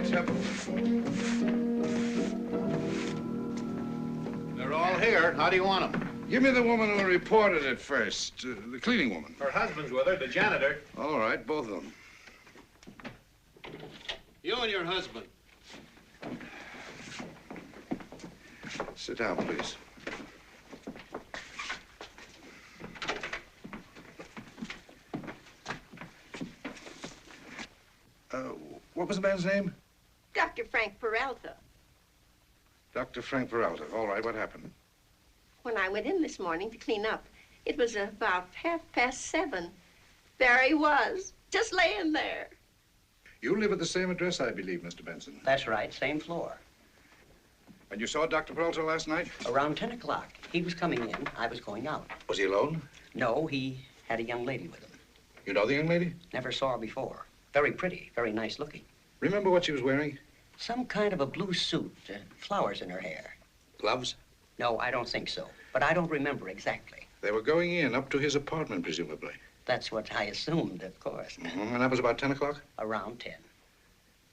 Yep. They're all here. How do you want them? Give me the woman who reported it first. The cleaning woman. Her husband's with her, the janitor. All right, both of them. You and your husband. Sit down, please. What was the man's name? Dr. Frank Peralta. Dr. Frank Peralta. All right, what happened? When I went in this morning to clean up, it was about 7:30. There he was, just laying there. You live at the same address, I believe, Mr. Benson. That's right, same floor. And you saw Dr. Peralta last night? Around 10 o'clock. He was coming in, I was going out. Was he alone? No, he had a young lady with him. You know the young lady? Never saw her before. Very pretty, very nice looking. Remember what she was wearing? Some kind of a blue suit, flowers in her hair. Gloves? No, I don't think so, but I don't remember exactly. They were going in, up to his apartment, presumably. That's what I assumed, of course. Mm-hmm. And that was about 10 o'clock? Around 10.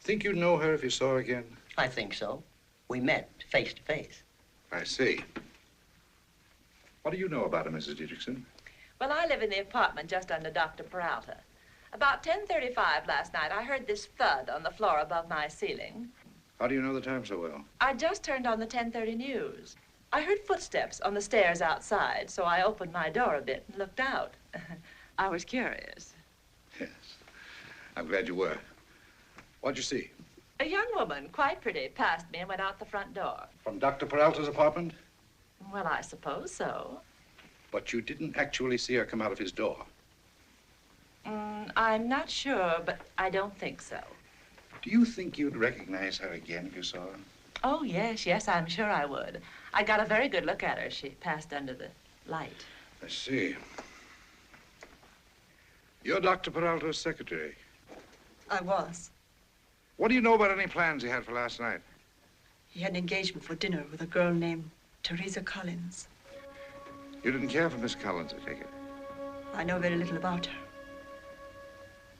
Think you'd know her if you saw her again? I think so. We met face to face. I see. What do you know about her, Mrs. Dietrichson? Well, I live in the apartment just under Dr. Peralta. About 10:35 last night, I heard this thud on the floor above my ceiling. How do you know the time so well? I just turned on the 10:30 news. I heard footsteps on the stairs outside, so I opened my door a bit and looked out. I was curious. Yes. I'm glad you were. What'd you see? A young woman, quite pretty, passed me and went out the front door. From Dr. Peralta's apartment? Well, I suppose so. But you didn't actually see her come out of his door. I'm not sure, but I don't think so. Do you think you'd recognize her again if you saw her? Oh, yes, I'm sure I would. I got a very good look at her. She passed under the light. I see. You're Dr. Peralta's secretary. I was. What do you know about any plans he had for last night? He had an engagement for dinner with a girl named Teresa Collins. You didn't care for Miss Collins, I take it. I know very little about her.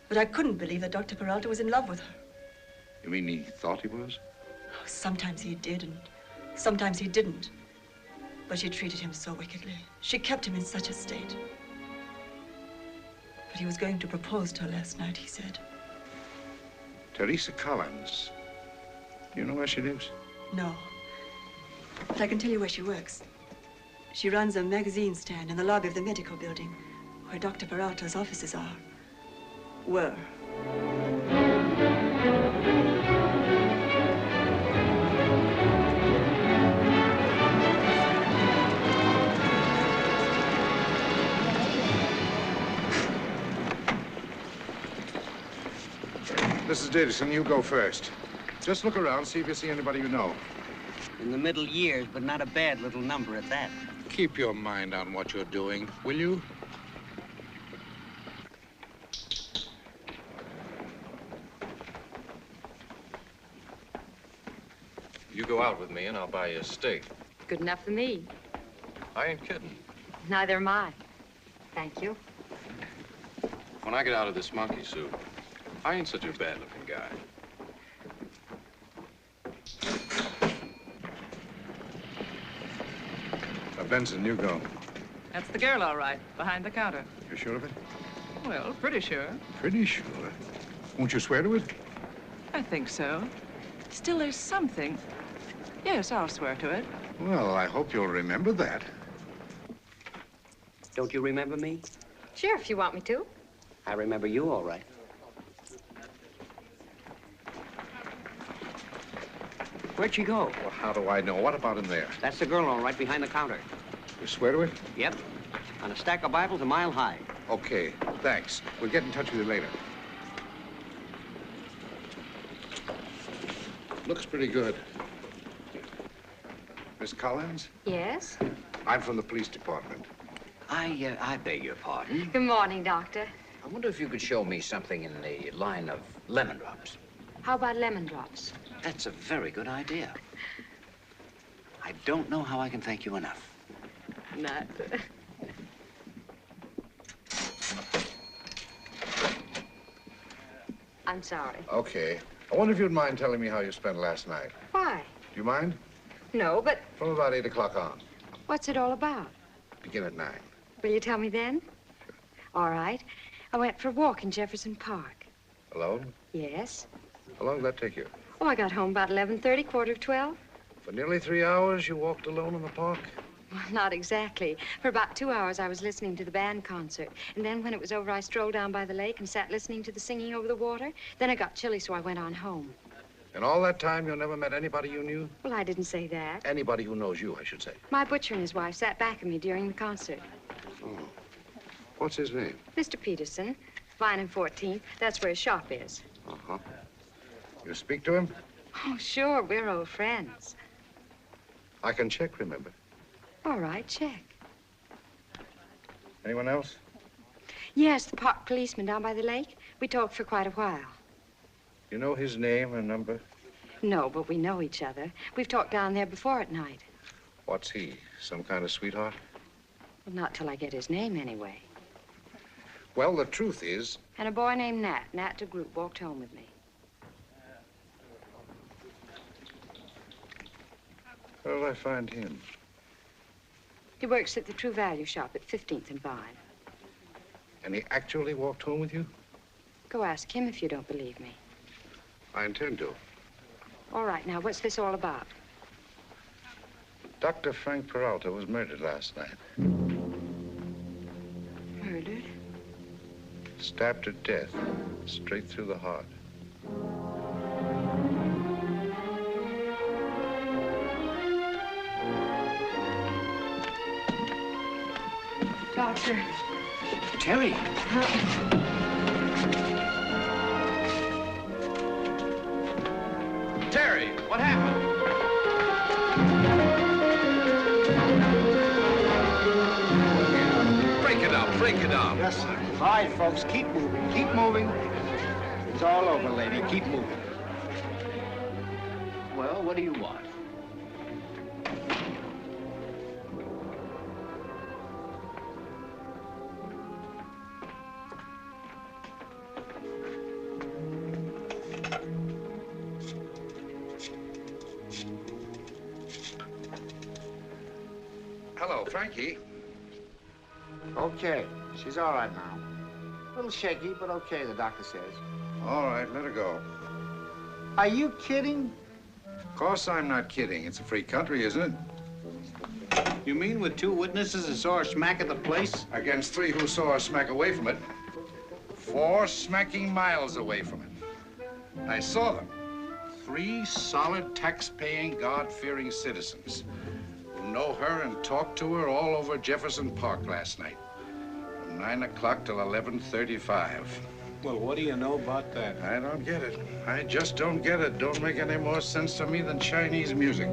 But I couldn't believe that Dr. Peralta was in love with her. You mean he thought he was? Oh, sometimes he did, and sometimes he didn't. But she treated him so wickedly. She kept him in such a state. But he was going to propose to her last night, he said. Teresa Collins. Do you know where she lives? No. But I can tell you where she works. She runs a magazine stand in the lobby of the medical building, where Dr. Peralta's offices are. Were. Mrs. Dietrichson, you go first. Just look around, see if you see anybody you know. In the middle years, but not a bad little number at that. Keep your mind on what you're doing, will you? You go out with me and I'll buy you a steak. Good enough for me. I ain't kidding. Neither am I. Thank you. When I get out of this monkey suit, I ain't such a bad-looking guy. Benson, you go. That's the girl, all right, behind the counter. You sure of it? Well, pretty sure. Pretty sure. Won't you swear to it? I think so. Still, there's something. Yes, I'll swear to it. Well, I hope you'll remember that. Don't you remember me? Sure, if you want me to. I remember you all right. Where'd she go? Well, how do I know? What about in there? That's the girl all right behind the counter. You swear to it? Yep. On a stack of Bibles a mile high. Okay, thanks. We'll get in touch with you later. Looks pretty good. Miss Collins? Yes? I'm from the police department. I beg your pardon. Good morning, Doctor. I wonder if you could show me something in the line of lemon drops. How about lemon drops? That's a very good idea. I don't know how I can thank you enough. Not. I'm sorry. Okay. I wonder if you'd mind telling me how you spent last night. Why? Do you mind? No, but From about 8 o'clock on. what's it all about? Begin at 9. Will you tell me then? All right. I went for a walk in Jefferson Park. Alone? Yes. How long did that take you? Oh, I got home about 11:30, quarter of 12. For nearly 3 hours, you walked alone in the park? Well, not exactly. For about 2 hours, I was listening to the band concert. And then when it was over, I strolled down by the lake and sat listening to the singing over the water. Then it got chilly, so I went on home. And all that time, you never met anybody you knew? Well, I didn't say that. Anybody who knows you, I should say. My butcher and his wife sat back of me during the concert. Oh. What's his name? Mr. Peterson, Vine and 14th. That's where his shop is. Uh-huh. You speak to him? Oh, sure. We're old friends. I can check, remember. All right, check. Anyone else? Yes, the park policeman down by the lake. We talked for quite a while. You know his name and number? No, but we know each other. We've talked down there before at night. What's he? Some kind of sweetheart? Well, not till I get his name, anyway. Well, the truth is... And a boy named Nat DeGroot, walked home with me. Where did I find him? He works at the True Value shop at 15th and Vine. And he actually walked home with you? Go ask him if you don't believe me. I intend to. All right, now, what's this all about? Dr. Frank Peralta was murdered last night. Murdered? Stabbed to death, straight through the heart. Doctor. Terry. Terry, what happened? Break it up, break it up. Yes, sir. All right, folks, keep moving, keep moving. It's all over, lady. Keep moving. Well, what do you want? Hello, Frankie. Okay, she's all right now. A little shaky, but okay, the doctor says. All right, let her go. Are you kidding? Of course I'm not kidding. It's a free country, isn't it? You mean with 2 witnesses that saw her smack at the place? Against 3 who saw her smack away from it. 4 smacking miles away from it. I saw them. 3 solid, tax-paying, God-fearing citizens who know her and talked to her all over Jefferson Park last night. From 9 o'clock till 11:35. Well, what do you know about that? I don't get it. I just don't get it. Don't make any more sense to me than Chinese music.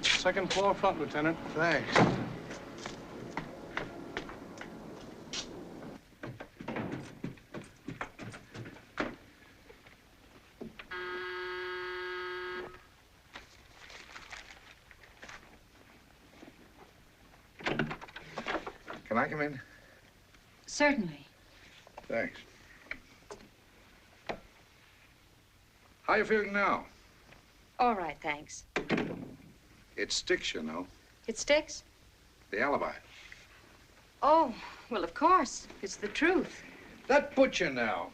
Second floor front, Lieutenant. Thanks. Can I come in? Certainly. Thanks. How you feeling now? All right, thanks. It sticks, you know. It sticks? The alibi. Oh, well, of course. It's the truth. That butcher now.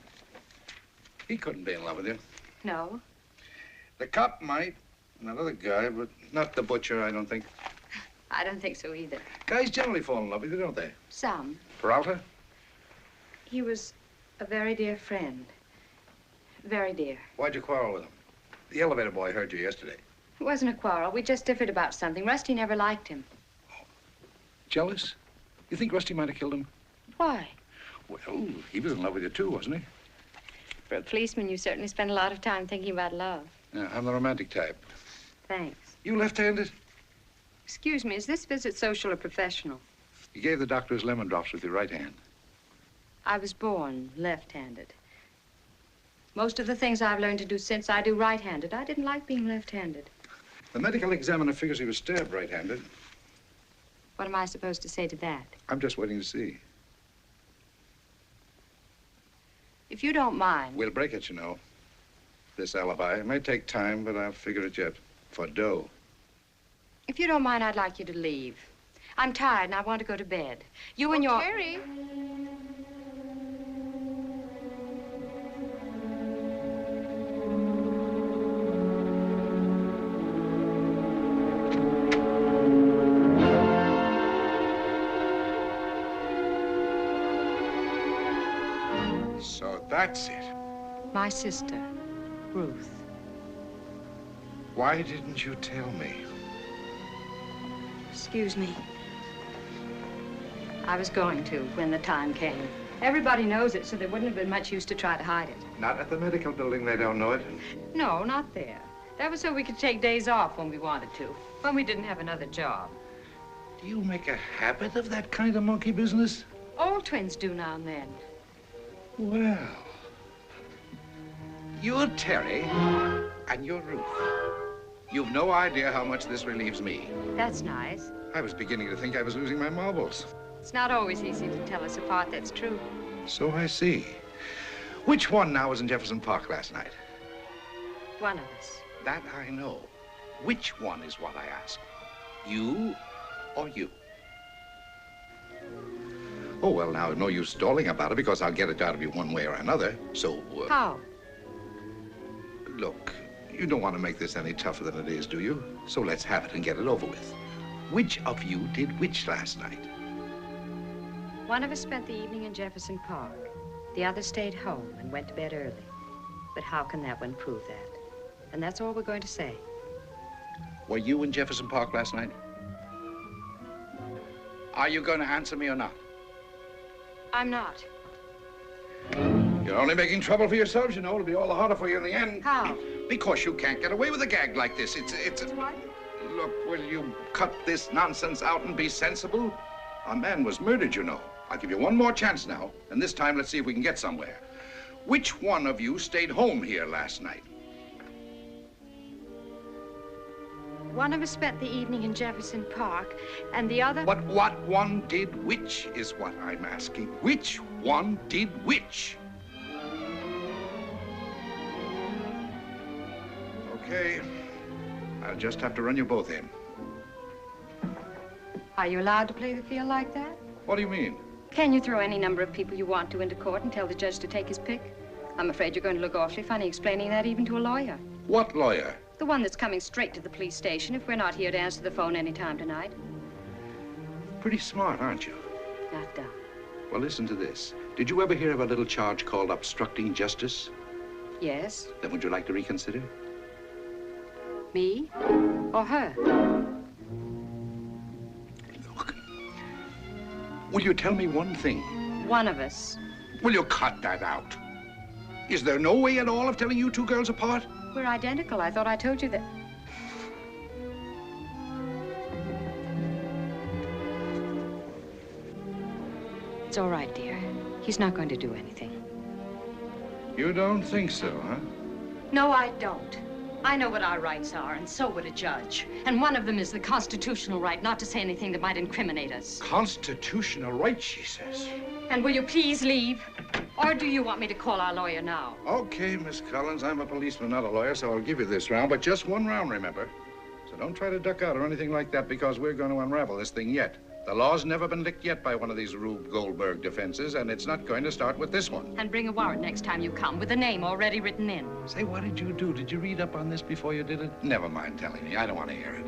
He couldn't be in love with you. No. The cop might, another guy, but not the butcher, I don't think. I don't think so either. Guys generally fall in love with you, don't they? Some. Peralta? He was a very dear friend. Very dear. Why'd you quarrel with him? The elevator boy heard you yesterday. It wasn't a quarrel. We just differed about something. Rusty never liked him. Jealous? You think Rusty might have killed him? Why? Well, he was in love with you too, wasn't he? For a policeman, you certainly spend a lot of time thinking about love. Yeah, I'm the romantic type. Thanks. You left-handed? Excuse me, is this visit social or professional? You gave the doctor his lemon drops with your right hand. I was born left-handed. Most of the things I've learned to do since I do right-handed. I didn't like being left-handed. The medical examiner figures he was stabbed right-handed. What am I supposed to say to that? I'm just waiting to see. If you don't mind. We'll break it, you know. This alibi. It may take time, but I'll figure it yet. For dough. If you don't mind, I'd like you to leave. I'm tired and I want to go to bed. You and your... Terry. So that's it. My sister, Ruth. Why didn't you tell me? Excuse me. I was going to when the time came. Everybody knows it, so there wouldn't have been much use to try to hide it. Not at the medical building, they don't know it. No, not there. That was so we could take days off when we wanted to, when we didn't have another job. Do you make a habit of that kind of monkey business? All twins do now and then. Well, you're Terry, and you're Ruth. You've no idea how much this relieves me. That's nice. I was beginning to think I was losing my marbles. It's not always easy to tell us apart, that's true. So I see. Which one now was in Jefferson Park last night? One of us. That I know. Which one is what I ask? You or you? Oh, well, now, no use stalling about it because I'll get it out of you one way or another. So, How? Look, you don't want to make this any tougher than it is, do you? So let's have it and get it over with. Which of you did which last night? One of us spent the evening in Jefferson Park. The other stayed home and went to bed early. But how can that one prove that? And that's all we're going to say. Were you in Jefferson Park last night? Are you going to answer me or not? I'm not. You're only making trouble for yourselves, you know. It'll be all the harder for you in the end. How? Because you can't get away with a gag like this. It's What? Look, will you cut this nonsense out and be sensible? A man was murdered, you know. I'll give you one more chance now, and this time let's see if we can get somewhere. Which one of you stayed home here last night? One of us spent the evening in Jefferson Park, and the other... But what one did which is what I'm asking. Which one did which? Okay. I'll just have to run you both in. Are you allowed to play the field like that? What do you mean? Can you throw any number of people you want to into court and tell the judge to take his pick? I'm afraid you're going to look awfully funny explaining that even to a lawyer. What lawyer? The one that's coming straight to the police station if we're not here to answer the phone any time tonight. Pretty smart, aren't you? Not dumb. Well, listen to this. Did you ever hear of a little charge called obstructing justice? Yes? Then would you like to reconsider? Me? Or her? Look. Will you tell me one thing? One of us. Will you cut that out? Is there no way at all of telling you two girls apart? We're identical. I thought I told you that. It's all right, dear. He's not going to do anything. You don't think so, huh? No, I don't. I know what our rights are, and so would a judge. And one of them is the constitutional right not to say anything that might incriminate us. Constitutional right, she says. And will you please leave? Or do you want me to call our lawyer now? Okay, Miss Collins, I'm a policeman, not a lawyer, so I'll give you this round, but just one round, remember. So don't try to duck out or anything like that, because we're going to unravel this thing yet. The law's never been licked yet by one of these Rube Goldberg defenses, and it's not going to start with this one. And bring a warrant next time you come, with a name already written in. Say, what did you do? Did you read up on this before you did it? Never mind telling me. I don't want to hear it.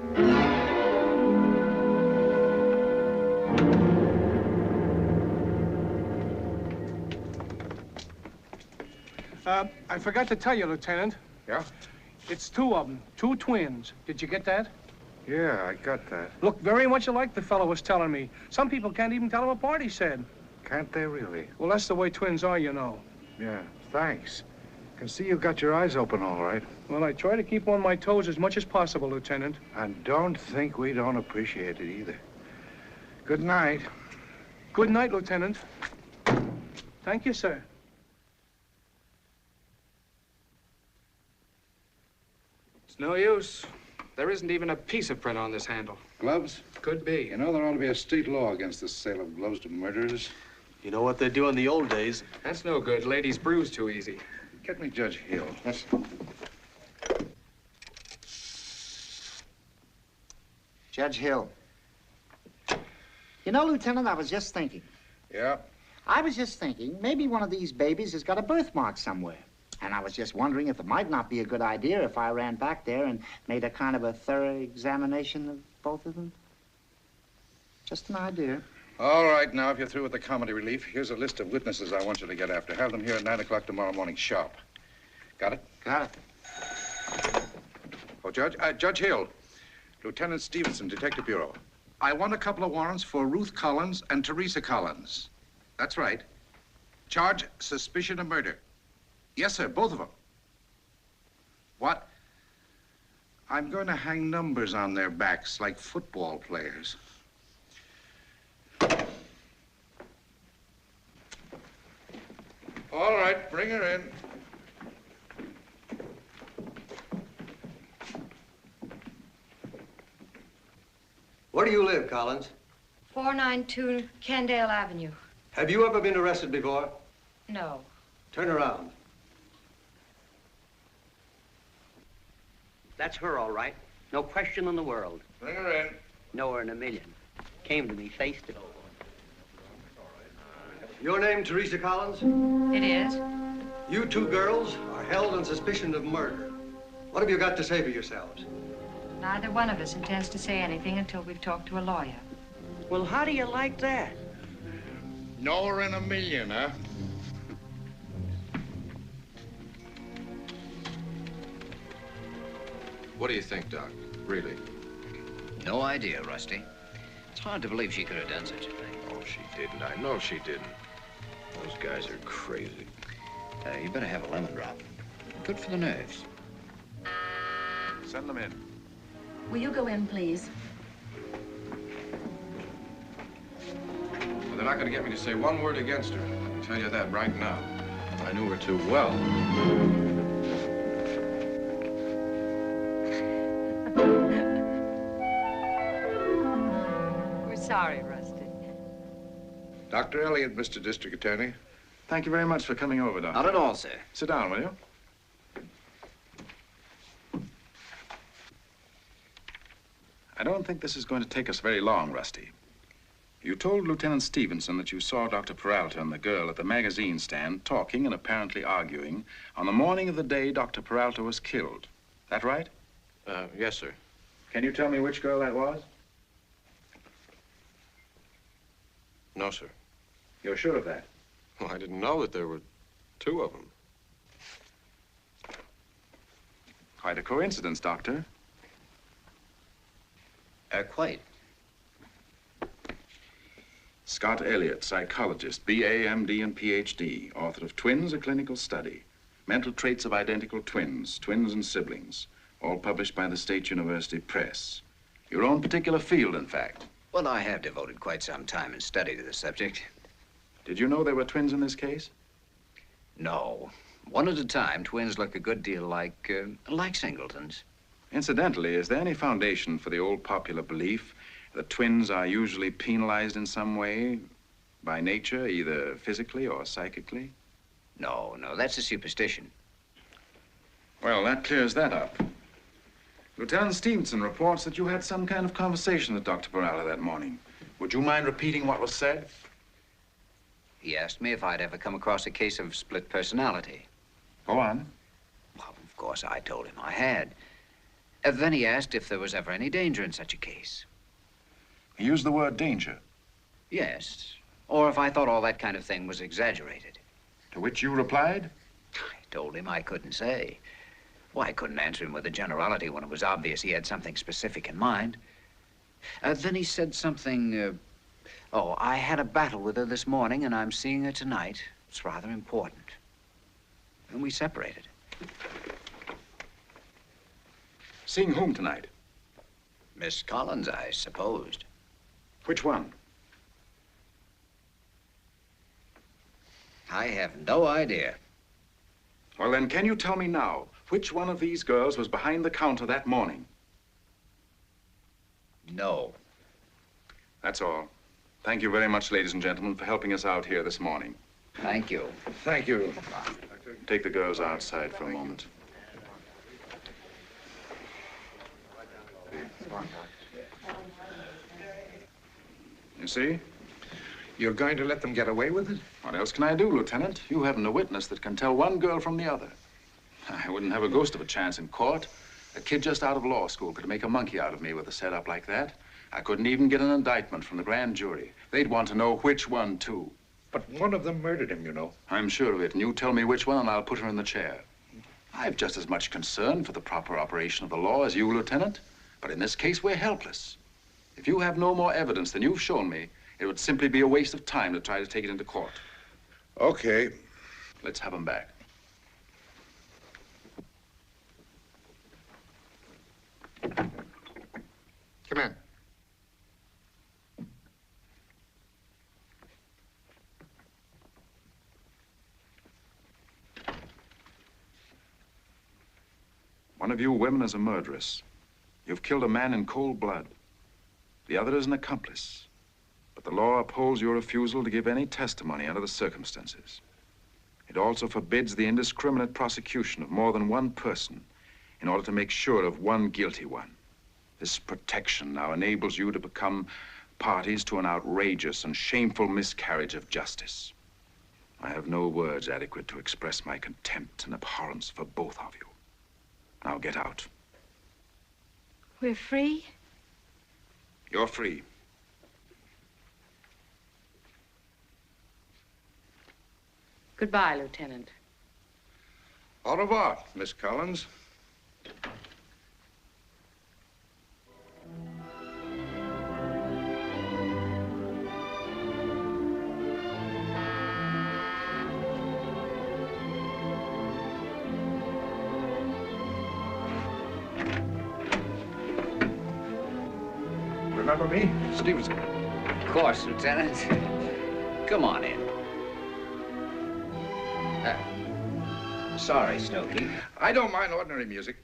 I forgot to tell you, Lieutenant. Yeah? It's two of them, two twins. Did you get that? Yeah, I got that. Look very much alike, the fellow was telling me. Some people can't even tell them apart, he said. Can't they really? Well, that's the way twins are, you know. Yeah, thanks. Can see you've got your eyes open all right. Well, I try to keep on my toes as much as possible, Lieutenant. And don't think we don't appreciate it either. Good night. Good night, Lieutenant. Thank you, sir. It's no use. There isn't even a piece of print on this handle. Gloves? Could be. You know, there ought to be a state law against the sale of gloves to murderers. You know what they do in the old days? That's no good. Ladies bruise too easy. Get me Judge Hill. Yes. Judge Hill. You know, Lieutenant, I was just thinking. Yeah? I was just thinking, maybe one of these babies has got a birthmark somewhere. And I was just wondering if it might not be a good idea if I ran back there and made a kind of a thorough examination of both of them. Just an idea. All right, now, if you're through with the comedy relief, here's a list of witnesses I want you to get after. Have them here at 9 o'clock tomorrow morning sharp. Got it? Got it. Oh, Judge? Judge Hill. Lieutenant Stevenson, Detective Bureau. I want a couple of warrants for Ruth Collins and Teresa Collins. That's right. Charge suspicion of murder. Yes, sir, both of them. What? I'm going to hang numbers on their backs like football players. All right, bring her in. Where do you live, Collins? 492 Candale Avenue. Have you ever been arrested before? No. Turn around. That's her, all right. No question in the world. Bring her in. Know her in a million. Came to me face to face. Your name, Teresa Collins? It is. You two girls are held on suspicion of murder. What have you got to say for yourselves? Neither one of us intends to say anything until we've talked to a lawyer. Well, how do you like that? Know her in a million, huh? What do you think, Doc? Really? No idea, Rusty. It's hard to believe she could have done such a thing. Oh, she didn't. I know she didn't. Those guys are crazy. You better have a lemon drop. Good for the nerves. Send them in. Will you go in, please? Well, they're not going to get me to say one word against her. I can tell you that right now. I knew her too well. We're sorry, Rusty. Dr. Elliott, Mr. District Attorney. Thank you very much for coming over, Doctor. Not at all, sir. Sit down, will you? I don't think this is going to take us very long, Rusty. You told Lieutenant Stevenson that you saw Dr. Peralta and the girl at the magazine stand talking and apparently arguing on the morning of the day Dr. Peralta was killed. That right? Yes, sir. Can you tell me which girl that was? No, sir. You're sure of that? Well, I didn't know that there were two of them. Quite a coincidence, Doctor. Quite. Scott Elliott, psychologist, B.A., M.D., and Ph.D., author of Twins, A Clinical Study, Mental Traits of Identical Twins, Twins and Siblings, all published by the State University Press. Your own particular field, in fact. Well, I have devoted quite some time and study to the subject. Did you know there were twins in this case? No. One at a time, twins look a good deal like singletons. Incidentally, is there any foundation for the old popular belief that twins are usually penalized in some way by nature, either physically or psychically? No, that's a superstition. Well, that clears that up. Lieutenant Stevenson reports that you had some kind of conversation with Dr. Peralta that morning. Would you mind repeating what was said? He asked me if I'd ever come across a case of split personality. Go on. Well, of course, I told him I had. Then he asked if there was ever any danger in such a case. He used the word danger. Yes. Or if I thought all that kind of thing was exaggerated. To which you replied? I told him I couldn't say. Well, I couldn't answer him with a generality when it was obvious he had something specific in mind. Then he said something, oh, I had a battle with her this morning and I'm seeing her tonight. It's rather important. And we separated. Seeing whom tonight? Miss Collins, I supposed. Which one? I have no idea. Well, then, can you tell me now which one of these girls was behind the counter that morning? No. That's all. Thank you very much, ladies and gentlemen, for helping us out here this morning. Thank you. Thank you. Take the girls outside for a moment. You see? You're going to let them get away with it? What else can I do, Lieutenant? You haven't a witness that can tell one girl from the other. I wouldn't have a ghost of a chance in court. A kid just out of law school could make a monkey out of me with a setup like that. I couldn't even get an indictment from the grand jury. They'd want to know which one, too. But one of them murdered him, you know. I'm sure of it, and you tell me which one, and I'll put her in the chair. I've just as much concern for the proper operation of the law as you, Lieutenant. But in this case, we're helpless. If you have no more evidence than you've shown me, it would simply be a waste of time to try to take it into court. Okay. Let's have him back. Come in. One of you women is a murderess. You've killed a man in cold blood. The other is an accomplice. But the law upholds your refusal to give any testimony under the circumstances. It also forbids the indiscriminate prosecution of more than one person in order to make sure of one guilty one. This protection now enables you to become parties to an outrageous and shameful miscarriage of justice. I have no words adequate to express my contempt and abhorrence for both of you. Now get out. We're free? You're free. Goodbye, Lieutenant. Au revoir, Miss Collins. Remember me? Stevenson. Of course, Lieutenant. Come on in. Sorry, Stokey. I don't mind ordinary music.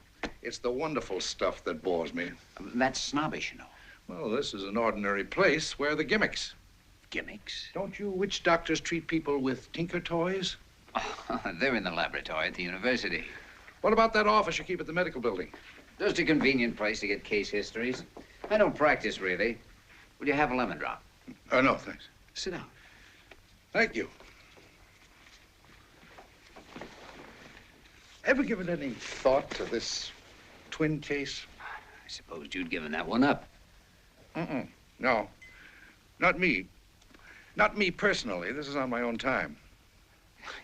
It's the wonderful stuff that bores me. That's snobbish, you know. Well, this is an ordinary place. Where are the gimmicks? Gimmicks? Don't you witch doctors treat people with tinker toys? Oh, they're in the laboratory at the university. What about that office you keep at the medical building? Just a convenient place to get case histories. I don't practice, really. Will you have a lemon drop? No, thanks. Sit down. Thank you. Ever given any thought to this twin case? I supposed you'd given that one up. No. Not me. Not me personally. This is on my own time.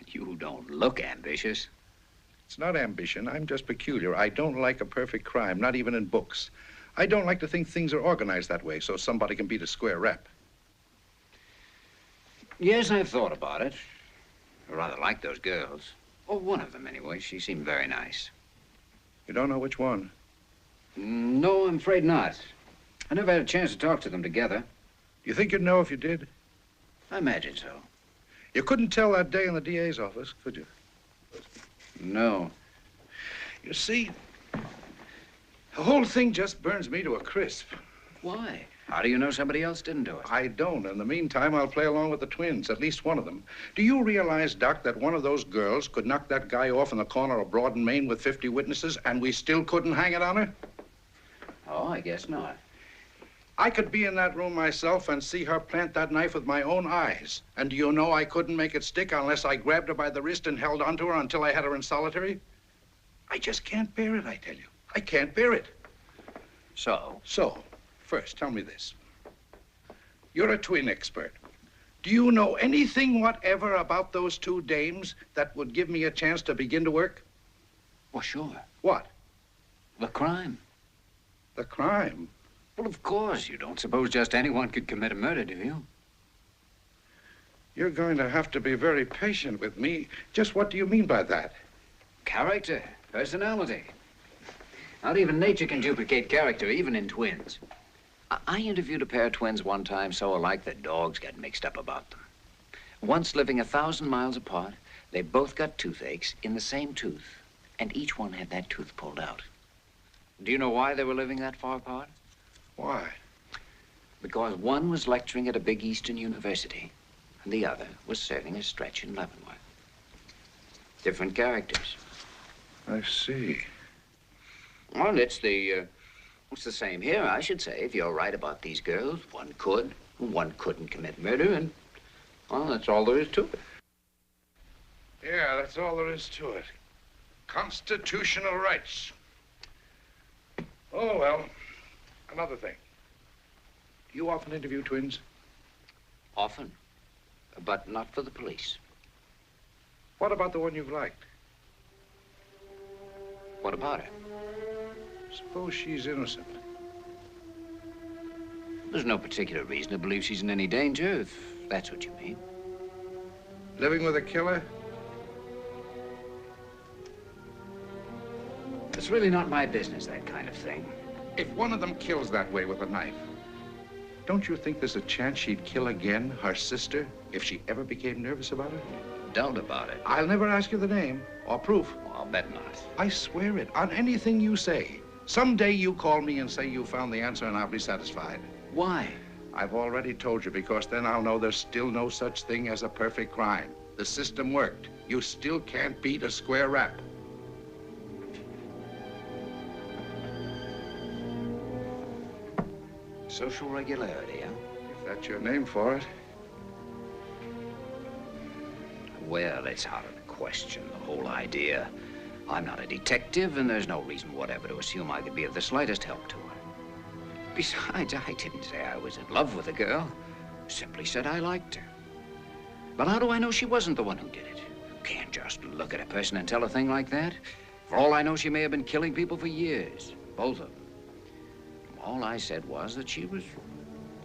You don't look ambitious. It's not ambition. I'm just peculiar. I don't like a perfect crime, not even in books. I don't like to think things are organized that way so somebody can beat a square rep. Yes, I've thought about it. I rather like those girls. Oh, one of them, anyway. She seemed very nice. You don't know which one? No, I'm afraid not. I never had a chance to talk to them together. You think you'd know if you did? I imagine so. You couldn't tell that day in the DA's office, could you? No. You see, the whole thing just burns me to a crisp. Why? How do you know somebody else didn't do it? I don't. In the meantime, I'll play along with the twins, at least one of them. Do you realize, Doc, that one of those girls could knock that guy off in the corner of Broad and Main with 50 witnesses, and we still couldn't hang it on her? Oh, I guess not. I could be in that room myself and see her plant that knife with my own eyes. And do you know I couldn't make it stick unless I grabbed her by the wrist and held onto her until I had her in solitary? I just can't bear it, I tell you. I can't bear it. So? So, first, tell me this. You're a twin expert. Do you know anything whatever about those two dames that would give me a chance to begin to work? Well, sure. What? The crime. The crime? Well, of course. You don't suppose just anyone could commit a murder, do you? You're going to have to be very patient with me. Just what do you mean by that? Character, personality. Not even nature can duplicate character, even in twins. I interviewed a pair of twins one time so alike that dogs got mixed up about them. Once living 1,000 miles apart, they both got toothaches in the same tooth, and each one had that tooth pulled out. Do you know why they were living that far apart? Why? Because one was lecturing at a big Eastern university, and the other was serving a stretch in Leavenworth. Different characters. I see. Well, it's the same here, I should say. If you're right about these girls, one could, one couldn't commit murder, and, well, that's all there is to it. Yeah, that's all there is to it. Constitutional rights. Oh, well, another thing. Do you often interview twins? Often, but not for the police. What about the one you've liked? What about her? Suppose she's innocent. There's no particular reason to believe she's in any danger, if that's what you mean. Living with a killer? It's really not my business, that kind of thing. If one of them kills that way with a knife, don't you think there's a chance she'd kill again her sister if she ever became nervous about it? Doubt about it. I'll never ask you the name or proof. Well, I'll bet not. I swear it on anything you say. Someday you call me and say you found the answer and I'll be satisfied. Why? I've already told you, because then I'll know there's still no such thing as a perfect crime. The system worked. You still can't beat a square rap. Social regularity, huh? If that's your name for it. Well, it's out of the question, the whole idea. I'm not a detective, and there's no reason whatever to assume I could be of the slightest help to her. Besides, I didn't say I was in love with the girl. Simply said I liked her. But how do I know she wasn't the one who did it? Can't just look at a person and tell a thing like that. For all I know, she may have been killing people for years, both of them. All I said was that she was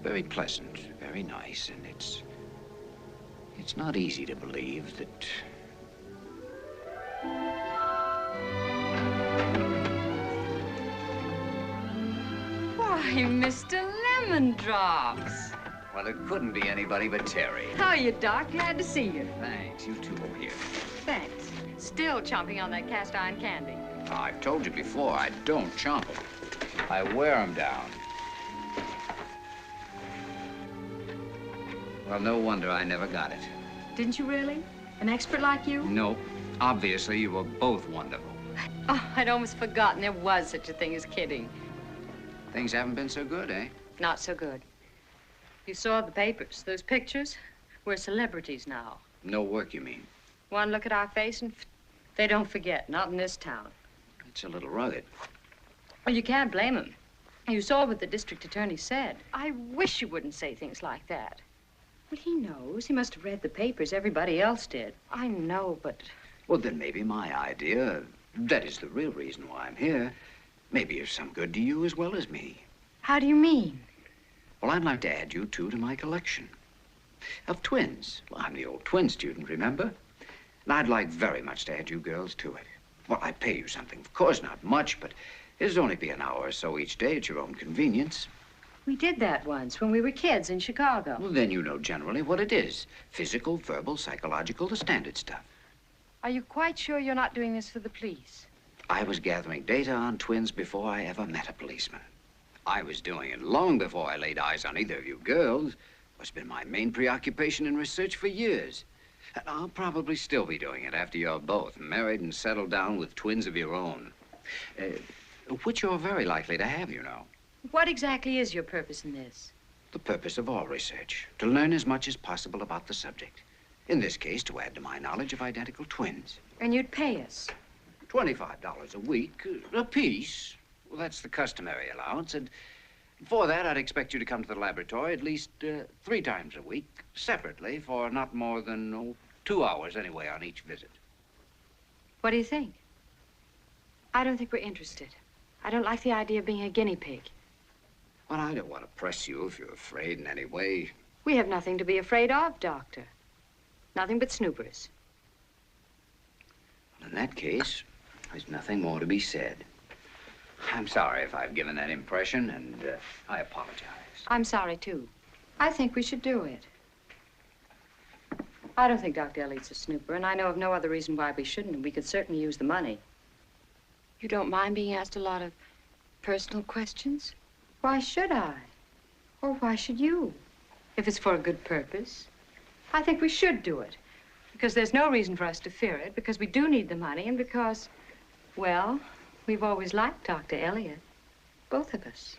very pleasant, very nice, and it's not easy to believe that... Why, Mr. Lemon Drops. Well, it couldn't be anybody but Terry. How are you, Doc? Glad to see you. Thanks. You too over here. Thanks. Still chomping on that cast iron candy. I've told you before, I don't chomp them. I wear them down. Well, no wonder I never got it. Didn't you really? An expert like you? Nope. Obviously, you were both wonderful. Oh, I'd almost forgotten there was such a thing as kidding. Things haven't been so good, eh? Not so good. You saw the papers, those pictures? We're celebrities now. No work, you mean? One look at our face and they don't forget, not in this town. It's a little rugged. Well, you can't blame him. You saw what the district attorney said. I wish you wouldn't say things like that. Well, he knows. He must have read the papers. Everybody else did. I know, but... Well, then maybe my idea, that is the real reason why I'm here, maybe is some good to you as well as me. How do you mean? Well, I'd like to add you two to my collection of twins. Well, I'm the old twin student, remember? And I'd like very much to add you girls to it. Well, I'd pay you something. Of course, not much, but it'd only be an hour or so each day at your own convenience. We did that once when we were kids in Chicago. Well, then you know generally what it is. Physical, verbal, psychological, the standard stuff. Are you quite sure you're not doing this for the police? I was gathering data on twins before I ever met a policeman. I was doing it long before I laid eyes on either of you girls. It's been my main preoccupation in research for years. And I'll probably still be doing it after you're both married and settled down with twins of your own. Which you're very likely to have, you know. What exactly is your purpose in this? The purpose of all research, to learn as much as possible about the subject. In this case, to add to my knowledge of identical twins. And you'd pay us? $25 a week, a piece. Well, that's the customary allowance, and for that, I'd expect you to come to the laboratory at least 3 times a week, separately, for not more than 2 hours anyway on each visit. What do you think? I don't think we're interested. I don't like the idea of being a guinea pig. Well, I don't want to press you if you're afraid in any way. We have nothing to be afraid of, Doctor. Nothing but snoopers. Well, in that case, there's nothing more to be said. I'm sorry if I've given that impression, and I apologize. I'm sorry, too. I think we should do it. I don't think Dr. Elliott's a snooper, and I know of no other reason why we shouldn't, and we could certainly use the money. You don't mind being asked a lot of personal questions? Why should I? Or why should you? If it's for a good purpose. I think we should do it. Because there's no reason for us to fear it, because we do need the money, and because, well, we've always liked Dr. Elliot. Both of us.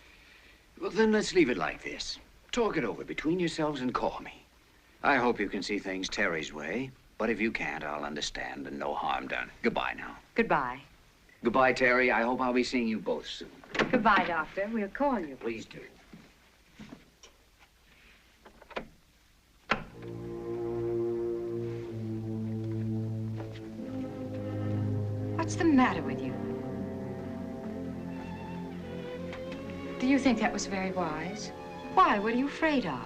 Well, then let's leave it like this. Talk it over between yourselves and call me. I hope you can see things Terry's way, but if you can't, I'll understand and no harm done. Goodbye now. Goodbye. Goodbye, Terry. I hope I'll be seeing you both soon. Goodbye, Doctor. We'll call you. Please do. What's the matter with you? Do you think that was very wise? Why? What are you afraid of?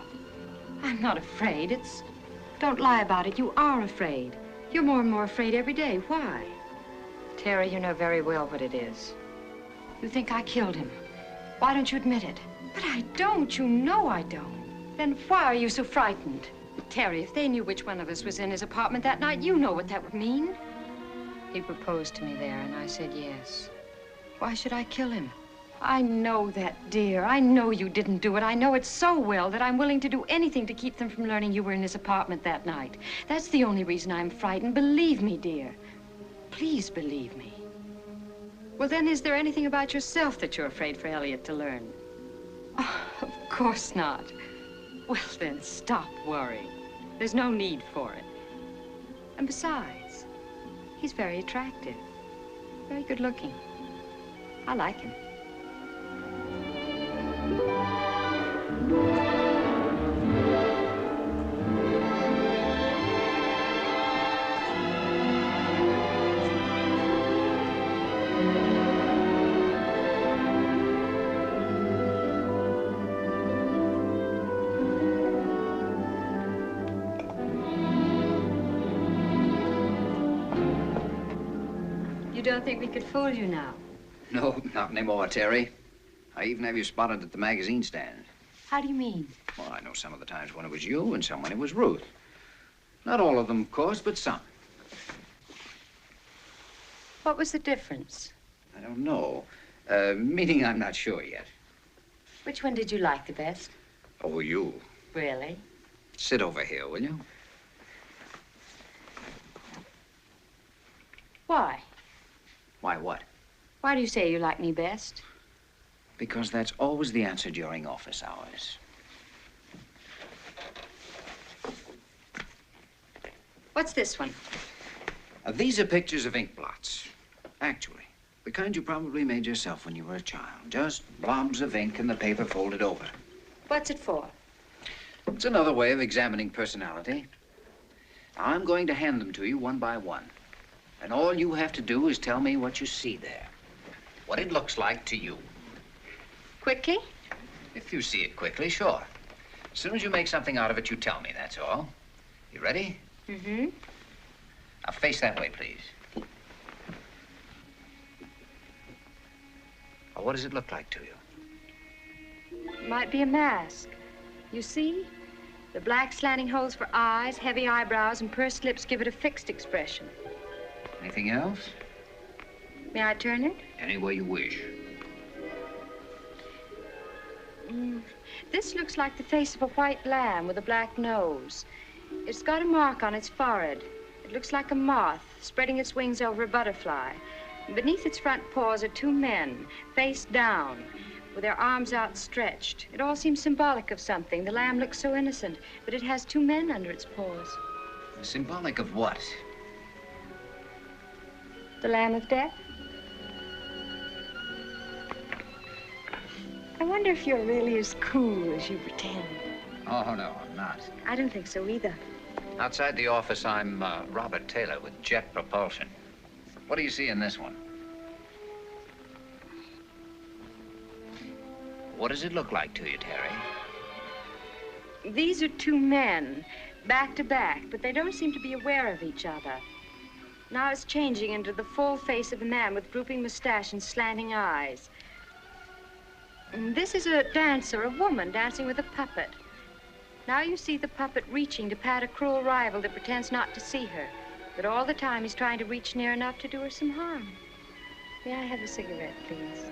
I'm not afraid. It's... Don't lie about it. You are afraid. You're more and more afraid every day. Why? Terry, you know very well what it is. You think I killed him. Why don't you admit it? But I don't. You know I don't. Then why are you so frightened? Terry, if they knew which one of us was in his apartment that night, you know what that would mean. He proposed to me there, and I said yes. Why should I kill him? I know that, dear. I know you didn't do it. I know it so well that I'm willing to do anything to keep them from learning you were in his apartment that night. That's the only reason I'm frightened. Believe me, dear. Please believe me. Well, then, is there anything about yourself that you're afraid for Elliot to learn? Oh, of course not. Well, then, stop worrying. There's no need for it. And besides, he's very attractive, very good looking. I like him. You don't think we could fool you now? No, not anymore, Terry. I even have you spotted at the magazine stand. How do you mean? Well, I know some of the times when it was you and some when it was Ruth. Not all of them, of course, but some. What was the difference? I don't know. Meaning I'm not sure yet. Which one did you like the best? Oh, you. Really? Sit over here, will you? Why? Why what? Why do you say you like me best? Because that's always the answer during office hours. What's this one? These are pictures of ink blots. Actually, the kind you probably made yourself when you were a child. Just blobs of ink and the paper folded over. What's it for? It's another way of examining personality. Now, I'm going to hand them to you one by one. And all you have to do is tell me what you see there. What it looks like to you. Quickly? If you see it quickly, sure. As soon as you make something out of it, you tell me, that's all. You ready? Mm-hmm. Now, face that way, please. Now, what does it look like to you? Might be a mask. You see? The black slanting holes for eyes, heavy eyebrows, and pursed lips give it a fixed expression. Anything else? May I turn it? Any way you wish. This looks like the face of a white lamb with a black nose. It's got a mark on its forehead. It looks like a moth spreading its wings over a butterfly. Beneath its front paws are two men, face down, with their arms outstretched. It all seems symbolic of something. The lamb looks so innocent, but it has two men under its paws. Symbolic of what? The lamb of death? I wonder if you're really as cool as you pretend. Oh, no, I'm not. I don't think so either. Outside the office, I'm Robert Taylor with Jet Propulsion. What do you see in this one? What does it look like to you, Terry? These are two men, back to back, but they don't seem to be aware of each other. Now it's changing into the full face of a man with drooping mustache and slanting eyes. And this is a dancer, a woman, dancing with a puppet. Now you see the puppet reaching to pat a cruel rival that pretends not to see her. But all the time he's trying to reach near enough to do her some harm. May I have a cigarette, please?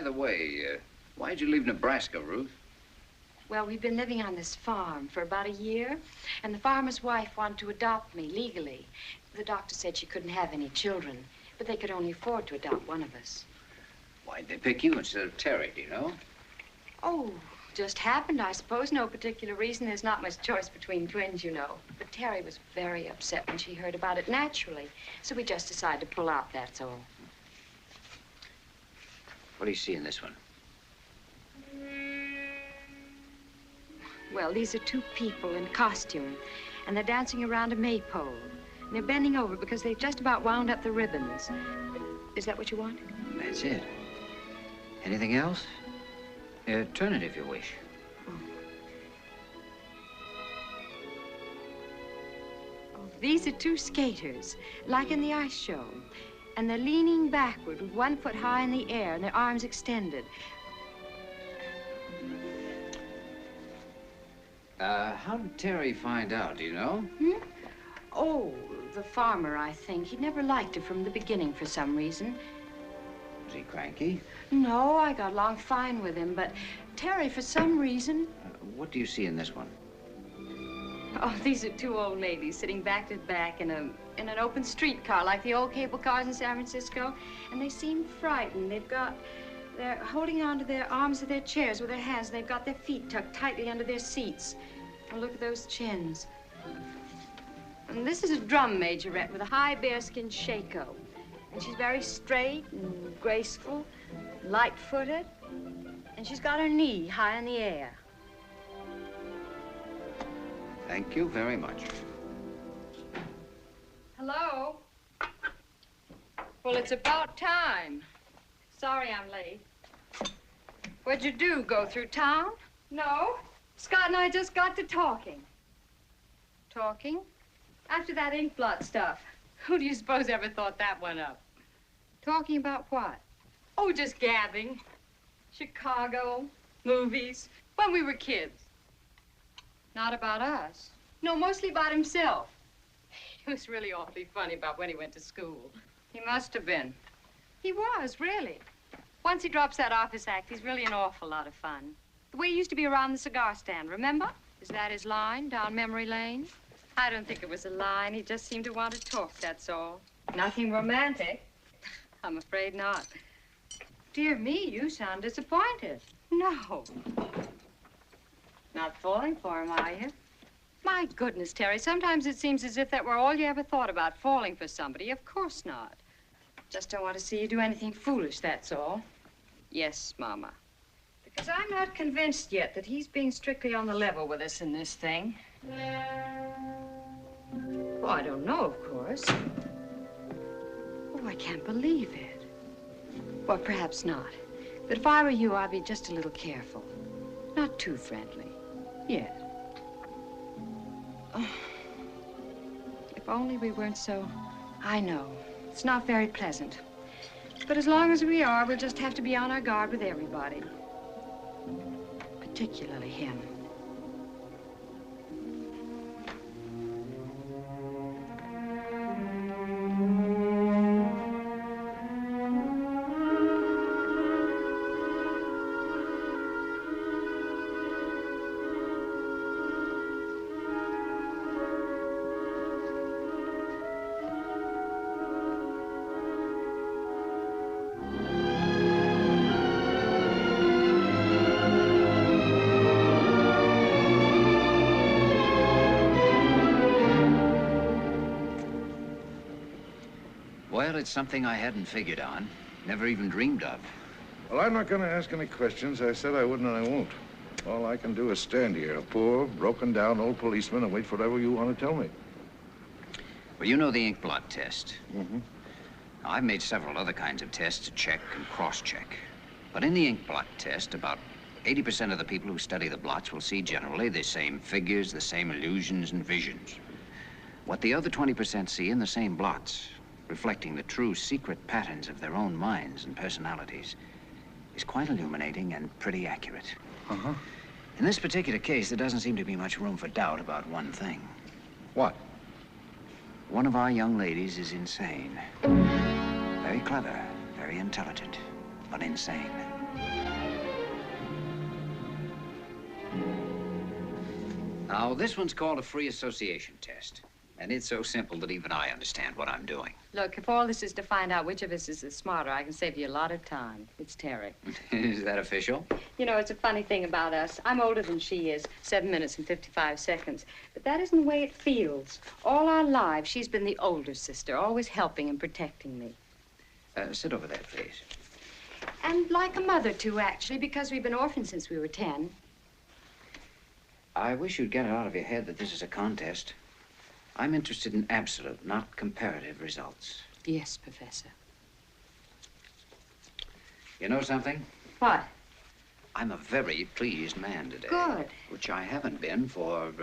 By the way, why'd you leave Nebraska, Ruth? Well, we've been living on this farm for about a year, and the farmer's wife wanted to adopt me legally. The doctor said she couldn't have any children, but they could only afford to adopt one of us. Why'd they pick you instead of Terry, do you know? Oh, just happened, I suppose. No particular reason. There's not much choice between twins, you know. But Terry was very upset when she heard about it naturally. So we just decided to pull out, that's all. What do you see in this one? Well, these are two people in costume, and they're dancing around a maypole. And they're bending over because they've just about wound up the ribbons. Is that what you want? That's it. Anything else? Turn it if you wish. Oh, these are two skaters, like in the ice show. And they're leaning backward with 1 foot high in the air and their arms extended. How did Terry find out, do you know? Oh, the farmer, I think. He never liked her from the beginning for some reason. Was he cranky? No, I got along fine with him, but Terry, for some reason... What do you see in this one? Oh, these are two old ladies sitting back to back in an open streetcar, like the old cable cars in San Francisco, and they seem frightened. They're holding onto their arms of their chairs with their hands, and they've got their feet tucked tightly under their seats. Oh, look at those chins. And this is a drum majorette with a high bearskin shako. And she's very straight and graceful, light-footed, and she's got her knee high in the air. Thank you very much. Hello? Well, it's about time. Sorry I'm late. What'd you do, go through town? No. Scott and I just got to talking. Talking? After that ink blot stuff. Who do you suppose ever thought that one up? Talking about what? Oh, just gabbing. Chicago, movies, when we were kids. Not about us. No, mostly about himself. He was really awfully funny about when he went to school. He must have been. He was, really. Once he drops that office act, he's really an awful lot of fun. The way he used to be around the cigar stand, remember? Is that his line, down memory lane? I don't think it was a line. He just seemed to want to talk, that's all. Nothing romantic. I'm afraid not. Dear me, you sound disappointed. No. Not falling for him, are you? My goodness, Terry, sometimes it seems as if that were all you ever thought about, falling for somebody. Of course not. Just don't want to see you do anything foolish, that's all. Yes, Mama. Because I'm not convinced yet that he's being strictly on the level with us in this thing. Oh, I don't know, of course. Oh, I can't believe it. Well, perhaps not. But if I were you, I'd be just a little careful. Not too friendly. Yet. Oh. If only we weren't so... I know. It's not very pleasant. But as long as we are, we'll just have to be on our guard with everybody. Particularly him. Well, it's something I hadn't figured on, never even dreamed of. Well, I'm not going to ask any questions. I said I wouldn't and I won't. All I can do is stand here, a poor, broken-down old policeman, and wait for whatever you want to tell me. Well, you know the ink blot test. Mm-hmm. Now, I've made several other kinds of tests to check and cross-check. But in the ink blot test, about 80% of the people who study the blots will see generally the same figures, the same illusions and visions. What the other 20% see in the same blots, reflecting the true secret patterns of their own minds and personalities, is quite illuminating and pretty accurate. Uh-huh. In this particular case, there doesn't seem to be much room for doubt about one thing. What? One of our young ladies is insane. Very clever, very intelligent. but insane. Now, this one's called a free association test. And it's so simple that even I understand what I'm doing. Look, if all this is to find out which of us is the smarter, I can save you a lot of time. It's Terry. Is that official? You know, it's a funny thing about us. I'm older than she is, 7 minutes and 55 seconds. But that isn't the way it feels. All our lives, she's been the older sister, always helping and protecting me. Sit over there, please. And like a mother, too, actually, because we've been orphans since we were 10. I wish you'd get it out of your head that this is a contest. I'm interested in absolute, not comparative results. Yes, Professor. You know something? What? I'm a very pleased man today. Good. Which I haven't been for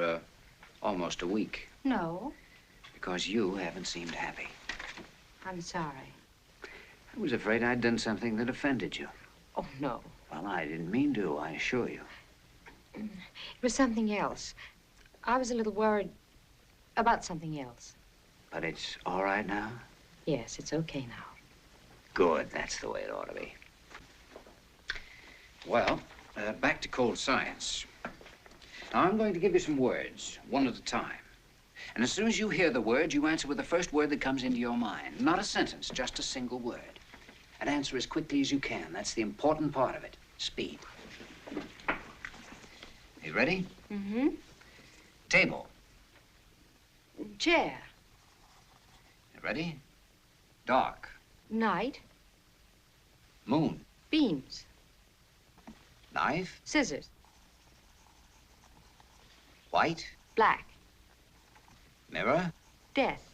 almost a week. No. Because you haven't seemed happy. I'm sorry. I was afraid I'd done something that offended you. Oh, no. Well, I didn't mean to, I assure you. It was something else. I was a little worried about something else. But it's all right now? Yes, it's okay now. Good, that's the way it ought to be. Well, back to cold science. Now, I'm going to give you some words, one at a time. And as soon as you hear the word, you answer with the first word that comes into your mind. Not a sentence, just a single word. And answer as quickly as you can. That's the important part of it. Speed. You ready? Mm-hmm. Table. Chair. You ready? Dark. Night. Moon. Beans. Knife. Scissors. White. Black. Mirror. Death.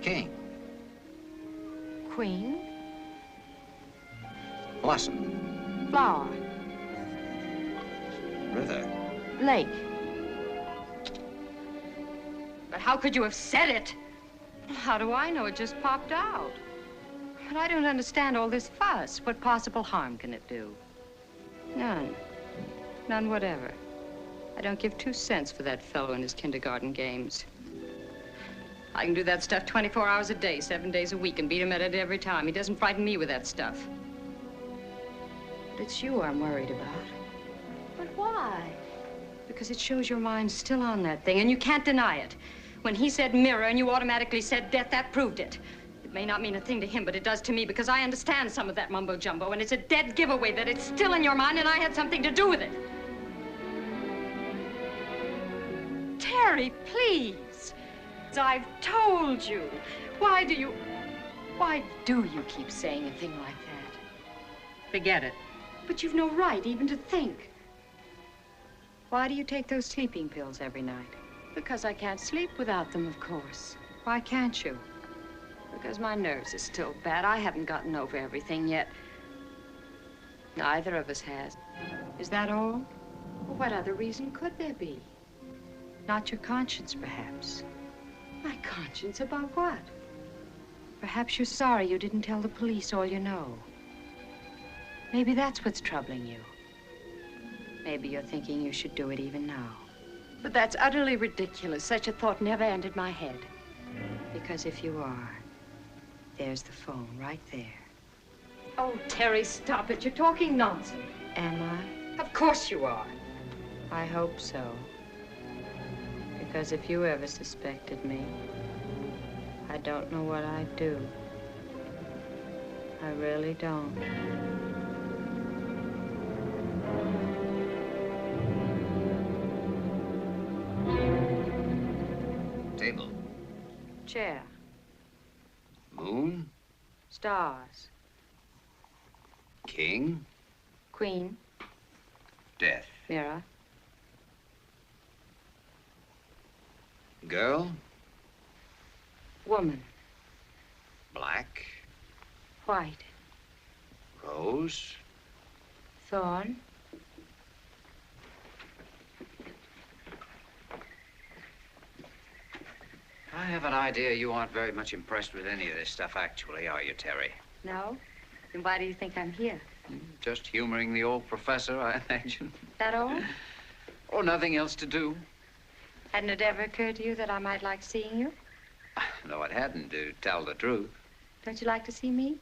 King. Queen. Blossom. Flower. River. Lake. But how could you have said it? How do I know? It just popped out. But I don't understand all this fuss. What possible harm can it do? None. None whatever. I don't give 2 cents for that fellow and his kindergarten games. I can do that stuff 24 hours a day, 7 days a week, and beat him at it every time. He doesn't frighten me with that stuff. But it's you I'm worried about. But why? Because it shows your mind's still on that thing, and you can't deny it. When he said mirror and you automatically said death, that proved it. It may not mean a thing to him, but it does to me, because I understand some of that mumbo-jumbo, and it's a dead giveaway that it's still in your mind and I had something to do with it. Terry, please. I've told you. Why do you keep saying a thing like that? Forget it. But you've no right even to think. Why do you take those sleeping pills every night? Because I can't sleep without them, of course. Why can't you? Because my nerves are still bad. I haven't gotten over everything yet. Neither of us has. Is that all? Well, what other reason could there be? Not your conscience, perhaps. My conscience about what? Perhaps you're sorry you didn't tell the police all you know. Maybe that's what's troubling you. Maybe you're thinking you should do it even now. But that's utterly ridiculous. Such a thought never entered my head. Because if you are, there's the phone right there. Oh, Terry, stop it. You're talking nonsense. Am I? Of course you are. I hope so. Because if you ever suspected me, I don't know what I'd do. I really don't. Table. Chair. Moon. Stars. King. Queen. Death. Mirror. Girl. Woman. Black. White. Rose. Thorn. I have an idea you aren't very much impressed with any of this stuff, actually, are you, Terry? No? Then why do you think I'm here? Just humoring the old professor, I imagine. That all? Oh, nothing else to do. Hadn't it ever occurred to you that I might like seeing you? Though it hadn't, to tell the truth. Don't you like to see me?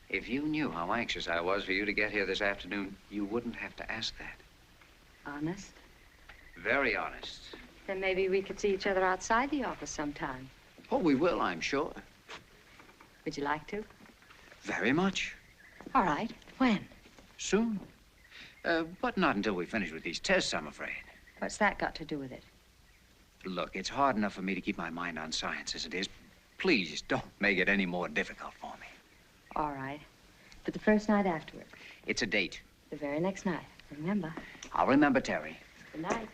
If you knew how anxious I was for you to get here this afternoon, you wouldn't have to ask that. Honest? Very honest. Then maybe we could see each other outside the office sometime. Oh, we will, I'm sure. Would you like to? Very much. All right. When? Soon. But not until we finish with these tests, I'm afraid. What's that got to do with it? Look, it's hard enough for me to keep my mind on science as it is. Please, don't make it any more difficult for me. All right. But the first night afterward. It's a date. The very next night. Remember. I'll remember, Terry. Good night.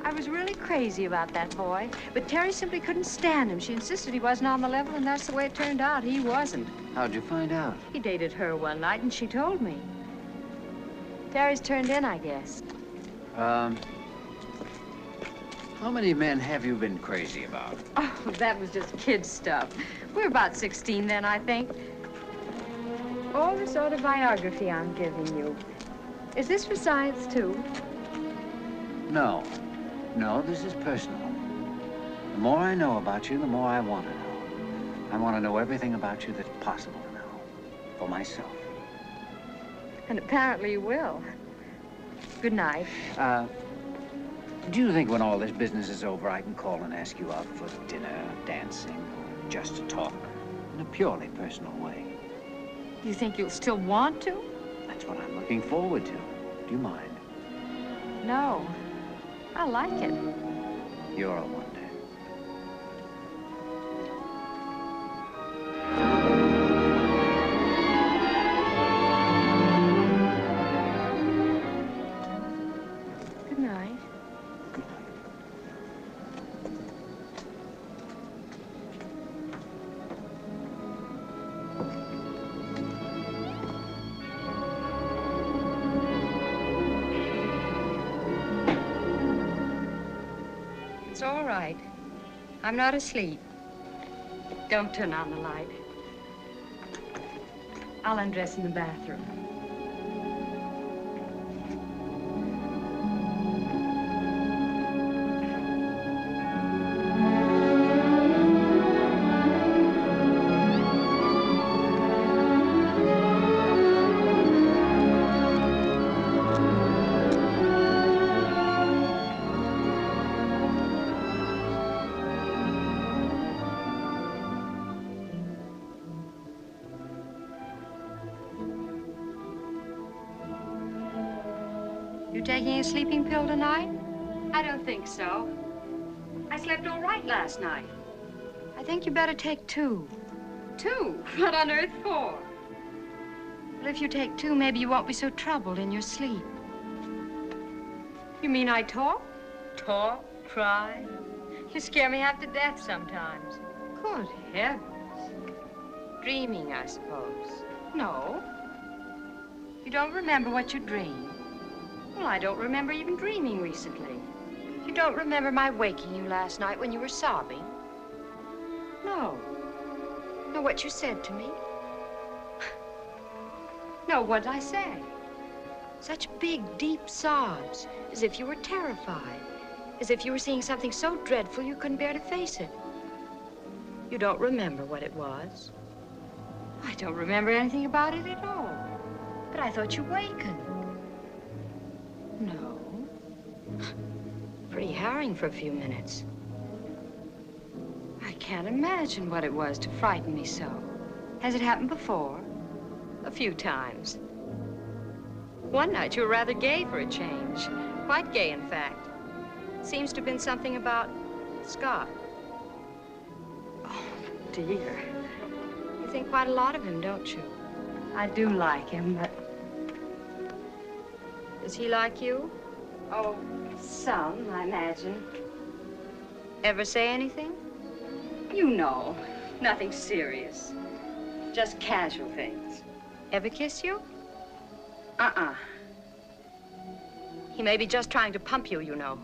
I was really crazy about that boy, but Terry simply couldn't stand him. She insisted he wasn't on the level, and that's the way it turned out. He wasn't. How'd you find out? He dated her one night, and she told me. Terry's turned in, I guess. How many men have you been crazy about? Oh, that was just kid stuff. We were about 16 then, I think. All this autobiography I'm giving you. Is this for science, too? No. No, this is personal. The more I know about you, the more I want to know. I want to know everything about you that's possible to know. For myself. And apparently you will. Good night. Do you think when all this business is over, I can call and ask you out for dinner, dancing, or just to talk in a purely personal way? You think you'll still want to? That's what I'm looking forward to. Do you mind? No. I like it. You're a wonder. Good night. It's all right. I'm not asleep. Don't turn on the light. I'll undress in the bathroom. You taking a sleeping pill tonight? I don't think so. I slept all right last night. I think you better take 2. 2? What on earth for? Well, if you take 2, maybe you won't be so troubled in your sleep. You mean I talk? Talk? Cry? You scare me half to death sometimes. Good heavens. Dreaming, I suppose. No. You don't remember what you dreamed? Well, I don't remember even dreaming recently. You don't remember my waking you last night when you were sobbing? No. No, what you said to me? No, what did I say? Such big, deep sobs, as if you were terrified. As if you were seeing something so dreadful you couldn't bear to face it. You don't remember what it was? I don't remember anything about it at all. But I thought you wakened. No. Pretty harrowing for a few minutes. I can't imagine what it was to frighten me so. Has it happened before? A few times. One night you were rather gay for a change. Quite gay, in fact. Seems to have been something about Scott. Oh, dear. You think quite a lot of him, don't you? I do like him, but... Does he like you? Oh, some, I imagine. Ever say anything? You know, nothing serious. Just casual things. Ever kiss you? Uh-uh. He may be just trying to pump you, you know.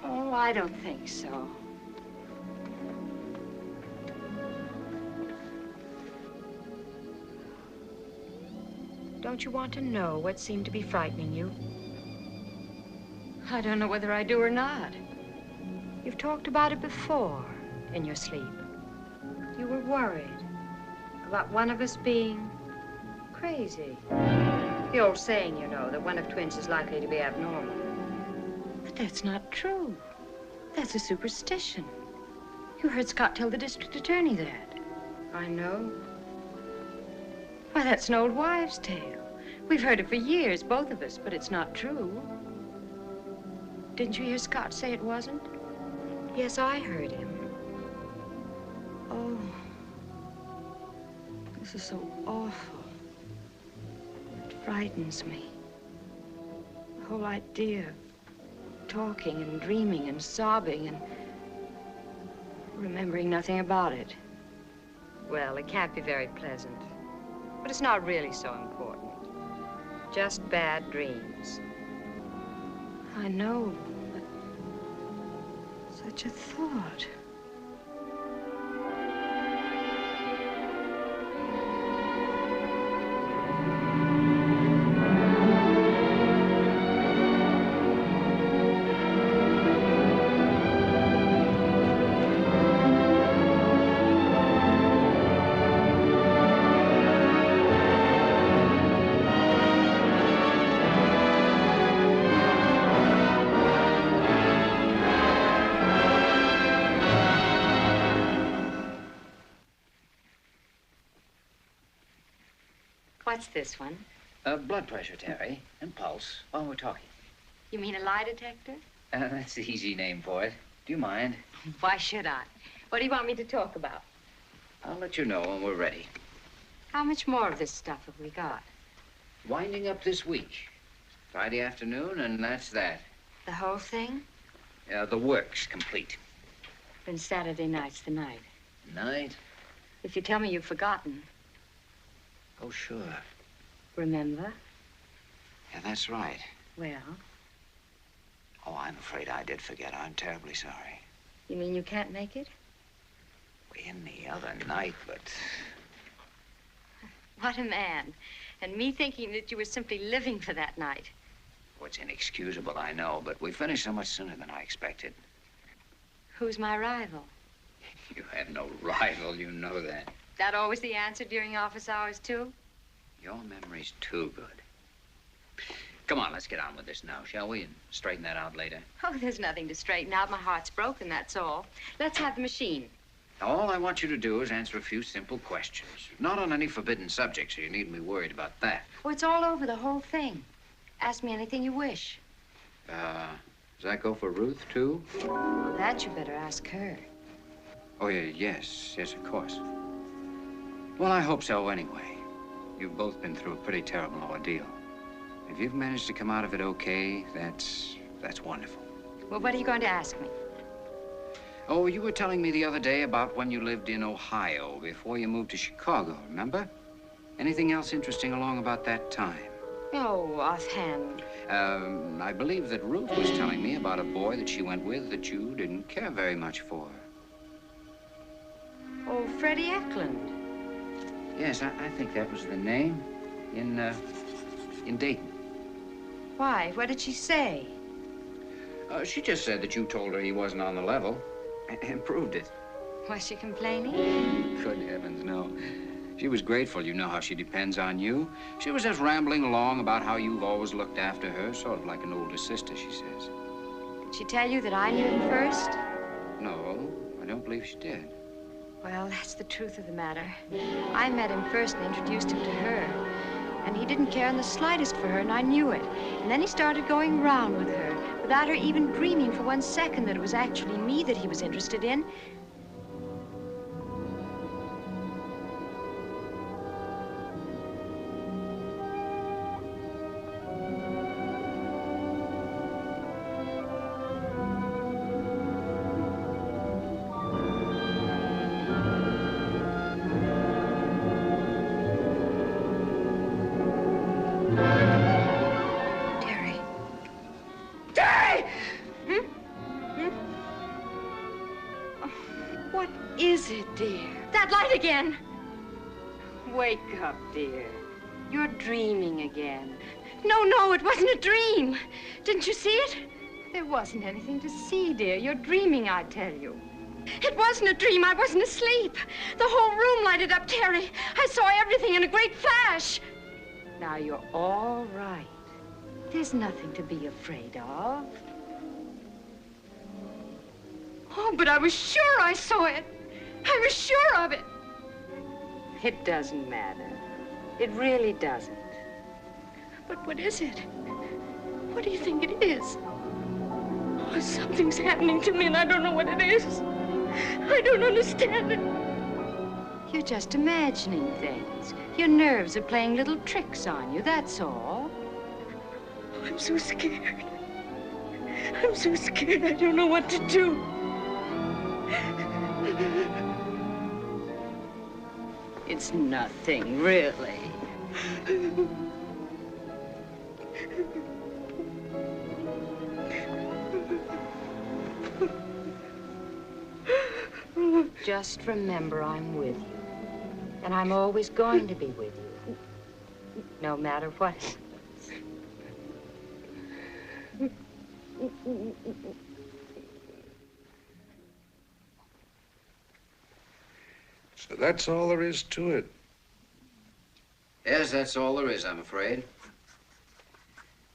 Oh, I don't think so. Don't you want to know what seemed to be frightening you? I don't know whether I do or not. You've talked about it before in your sleep. You were worried about one of us being crazy. The old saying, you know, that one of twins is likely to be abnormal. But that's not true. That's a superstition. You heard Scott tell the district attorney that. I know. Why, that's an old wives' tale. We've heard it for years, both of us, but it's not true. Didn't you hear Scott say it wasn't? Yes, I heard him. Oh, this is so awful. It frightens me. The whole idea of talking and dreaming and sobbing and remembering nothing about it. Well, it can't be very pleasant, but it's not really so important. Just bad dreams. I know, but such a thought. What's this one? Blood pressure, Terry, and pulse while we're talking. You mean a lie detector? That's the easy name for it. Do you mind? Why should I? What do you want me to talk about? I'll let you know when we're ready. How much more of this stuff have we got? Winding up this week. Friday afternoon, and that's that. The whole thing? The work's complete. Then Saturday night's the night. Night? If you tell me you've forgotten. Oh, sure. Remember? Yeah, that's right. Well? Oh, I'm afraid I did forget. I'm terribly sorry. You mean you can't make it? In the other night, but... What a man. And me thinking that you were simply living for that night. Oh, it's inexcusable, I know, but we finished so much sooner than I expected. Who's my rival? You have no rival, you know that. That always the answer during office hours, too? Your memory's too good. Come on, let's get on with this now, shall we? And straighten that out later. Oh, there's nothing to straighten out. My heart's broken, that's all. Let's have the machine. All I want you to do is answer a few simple questions. Not on any forbidden subject, so you needn't be worried about that. Oh, it's all over the whole thing. Ask me anything you wish. Does that go for Ruth, too? Well, that you better ask her. Oh, yeah, yes, of course. Well, I hope so anyway. You've both been through a pretty terrible ordeal. If you've managed to come out of it okay, that's wonderful. Well, what are you going to ask me? Oh, you were telling me the other day about when you lived in Ohio before you moved to Chicago, remember? Anything else interesting along about that time? Oh, offhand. I believe that Ruth was telling me about a boy that she went with that you didn't care very much for. Oh, Freddie Eklund. Yes, I think that was the name in Dayton. Why? What did she say? She just said that you told her he wasn't on the level and proved it. Was she complaining? Good heavens, no. She was grateful. You know how she depends on you. She was just rambling along about how you've always looked after her, sort of like an older sister, she says. Did she tell you that I knew him first? No, I don't believe she did. Well, that's the truth of the matter. I met him first and introduced him to her. And he didn't care in the slightest for her, and I knew it. And then he started going round with her, without her even dreaming for 1 second that it was actually me that he was interested in. Again. Wake up, dear. You're dreaming again. No, it wasn't a dream. Didn't you see it? There wasn't anything to see, dear. You're dreaming, I tell you. It wasn't a dream. I wasn't asleep. The whole room lighted up, Terry. I saw everything in a great flash. Now you're all right. There's nothing to be afraid of. Oh, but I was sure I saw it. I was sure of it. It doesn't matter. It really doesn't. But what is it? What do you think it is? Oh, something's happening to me and I don't know what it is. I don't understand it. You're just imagining things. Your nerves are playing little tricks on you, that's all. I'm so scared. I'm so scared I don't know what to do. It's nothing, really. Just remember I'm with you. And I'm always going to be with you. No matter what happens. So that's all there is to it. Yes, that's all there is, I'm afraid.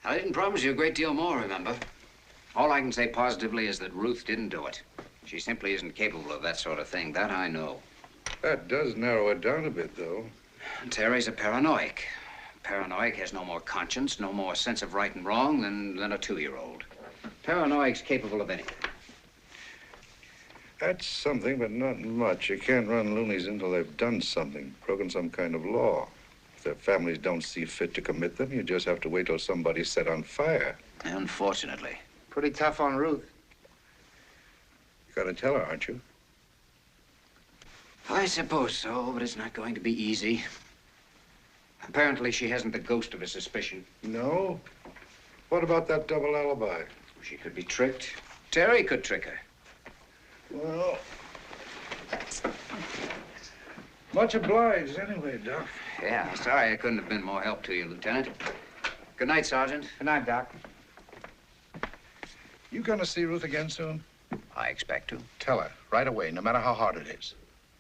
I didn't promise you a great deal more, remember? All I can say positively is that Ruth didn't do it. She simply isn't capable of that sort of thing. That I know. That does narrow it down a bit, though. Terry's a paranoiac. Paranoiac has no more conscience, no more sense of right and wrong than a 2-year-old. Paranoiac's capable of anything. That's something, but not much. You can't run loonies until they've done something, broken some kind of law. If their families don't see fit to commit them, you just have to wait till somebody's set on fire. Unfortunately. Pretty tough on Ruth. You gotta tell her, aren't you? I suppose so, but it's not going to be easy. Apparently, she hasn't the ghost of a suspicion. No? What about that double alibi? She could be tricked. Terry could trick her. Well, much obliged anyway, Doc. Yeah, sorry I couldn't have been more help to you, Lieutenant. Good night, Sergeant. Good night, Doc. You gonna see Ruth again soon? I expect to. Tell her, right away, no matter how hard it is.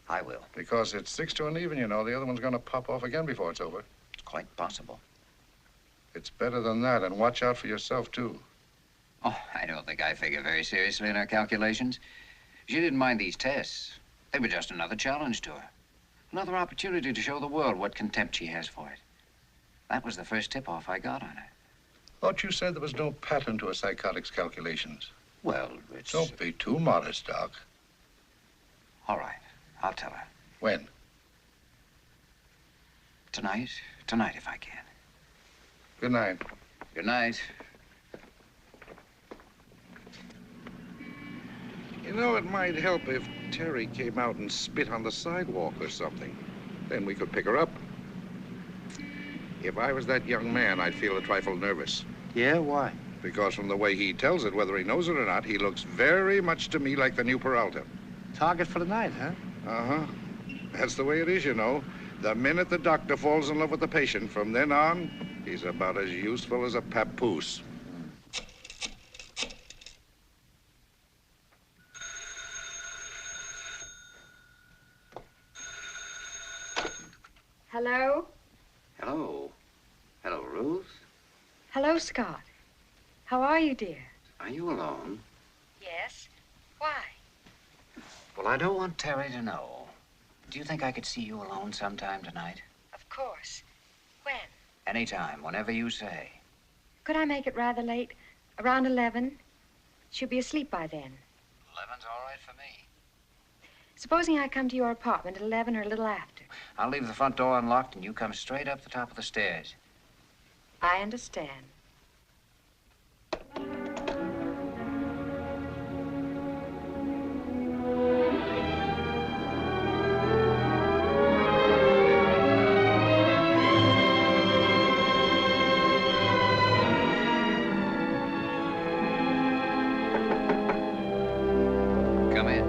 I will. Because it's 6 to an even, you know. The other one's gonna pop off again before it's over. It's quite possible. It's better than that, and watch out for yourself, too. Oh, I don't think I figure very seriously in her calculations. She didn't mind these tests. They were just another challenge to her. Another opportunity to show the world what contempt she has for it. That was the first tip-off I got on her. Thought you said there was no pattern to a psychotic's calculations. Well, it's... Don't be too modest, Doc. All right. I'll tell her. When? Tonight. Tonight, if I can. Good night. Good night. You know, it might help if Terry came out and spit on the sidewalk or something. Then we could pick her up. If I was that young man, I'd feel a trifle nervous. Yeah, why? Because from the way he tells it, whether he knows it or not, he looks very much to me like the new Peralta. Target for the night, huh? Uh-huh. That's the way it is, you know. The minute the doctor falls in love with the patient, from then on, he's about as useful as a papoose. Hello? Hello. Hello, Ruth. Hello, Scott. How are you, dear? Are you alone? Yes. Why? Well, I don't want Terry to know. Do you think I could see you alone sometime tonight? Of course. When? Anytime, whenever you say. Could I make it rather late? Around 11? She'll be asleep by then. 11's all right for me. Supposing I come to your apartment at 11 or a little after. I'll leave the front door unlocked and you come straight up the top of the stairs. I understand. Come in.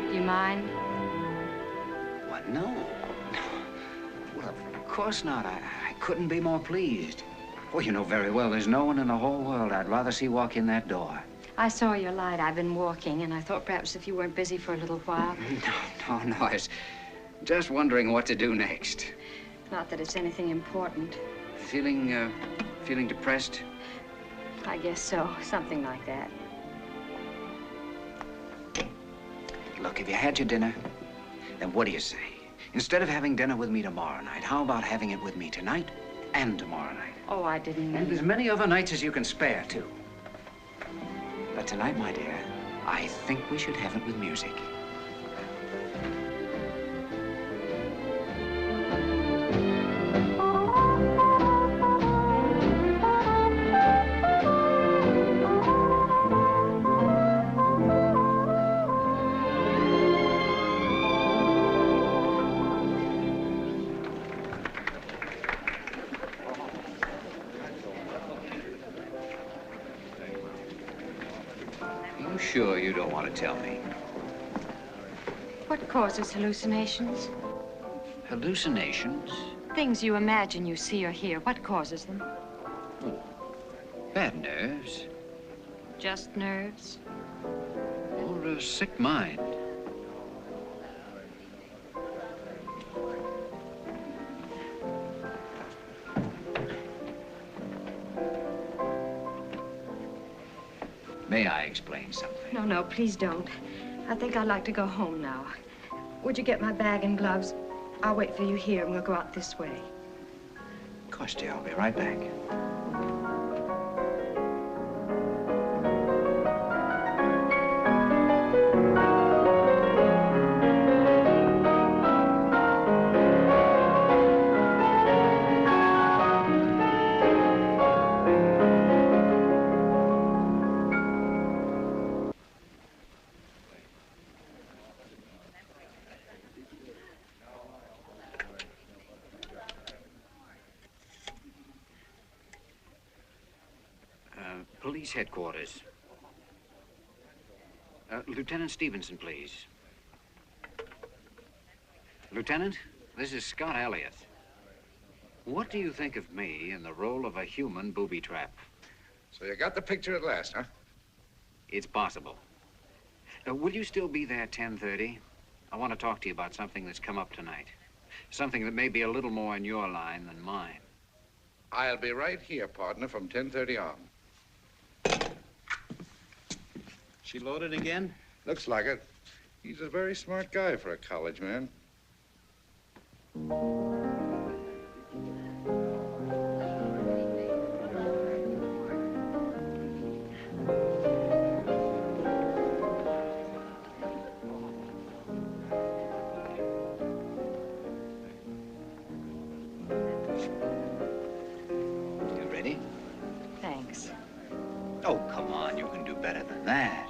Do you mind? What? No. Well, of course not. I couldn't be more pleased. Well, you know very well there's no one in the whole world I'd rather see walk in that door. I saw your light. I've been walking, and I thought perhaps if you weren't busy for a little while. No. I was just wondering what to do next. Not that it's anything important. Feeling depressed? I guess so. Something like that. Look, if you had your dinner, then what do you say? Instead of having dinner with me tomorrow night, how about having it with me tonight and tomorrow night? Oh, I didn't mean... And as many other nights as you can spare, too. But tonight, my dear, I think we should have it with music. Sure you don't want to tell me? What causes hallucinations? Hallucinations? Things you imagine you see or hear. What causes them? Oh, bad nerves. Just nerves? Or a sick mind. May I explain something? No, please don't. I think I'd like to go home now. Would you get my bag and gloves? I'll wait for you here, and we'll go out this way. Of course, dear. I'll be right back. Police headquarters. Lieutenant Stevenson, please. Lieutenant, this is Scott Elliott. What do you think of me in the role of a human booby trap? So you got the picture at last, huh? It's possible. Will you still be there at 10:30? I want to talk to you about something that's come up tonight. Something that may be a little more in your line than mine. I'll be right here, partner, from 10:30 on. She loaded again? Looks like it. He's a very smart guy for a college man. You ready? Thanks. Oh, come on. You can do better than that.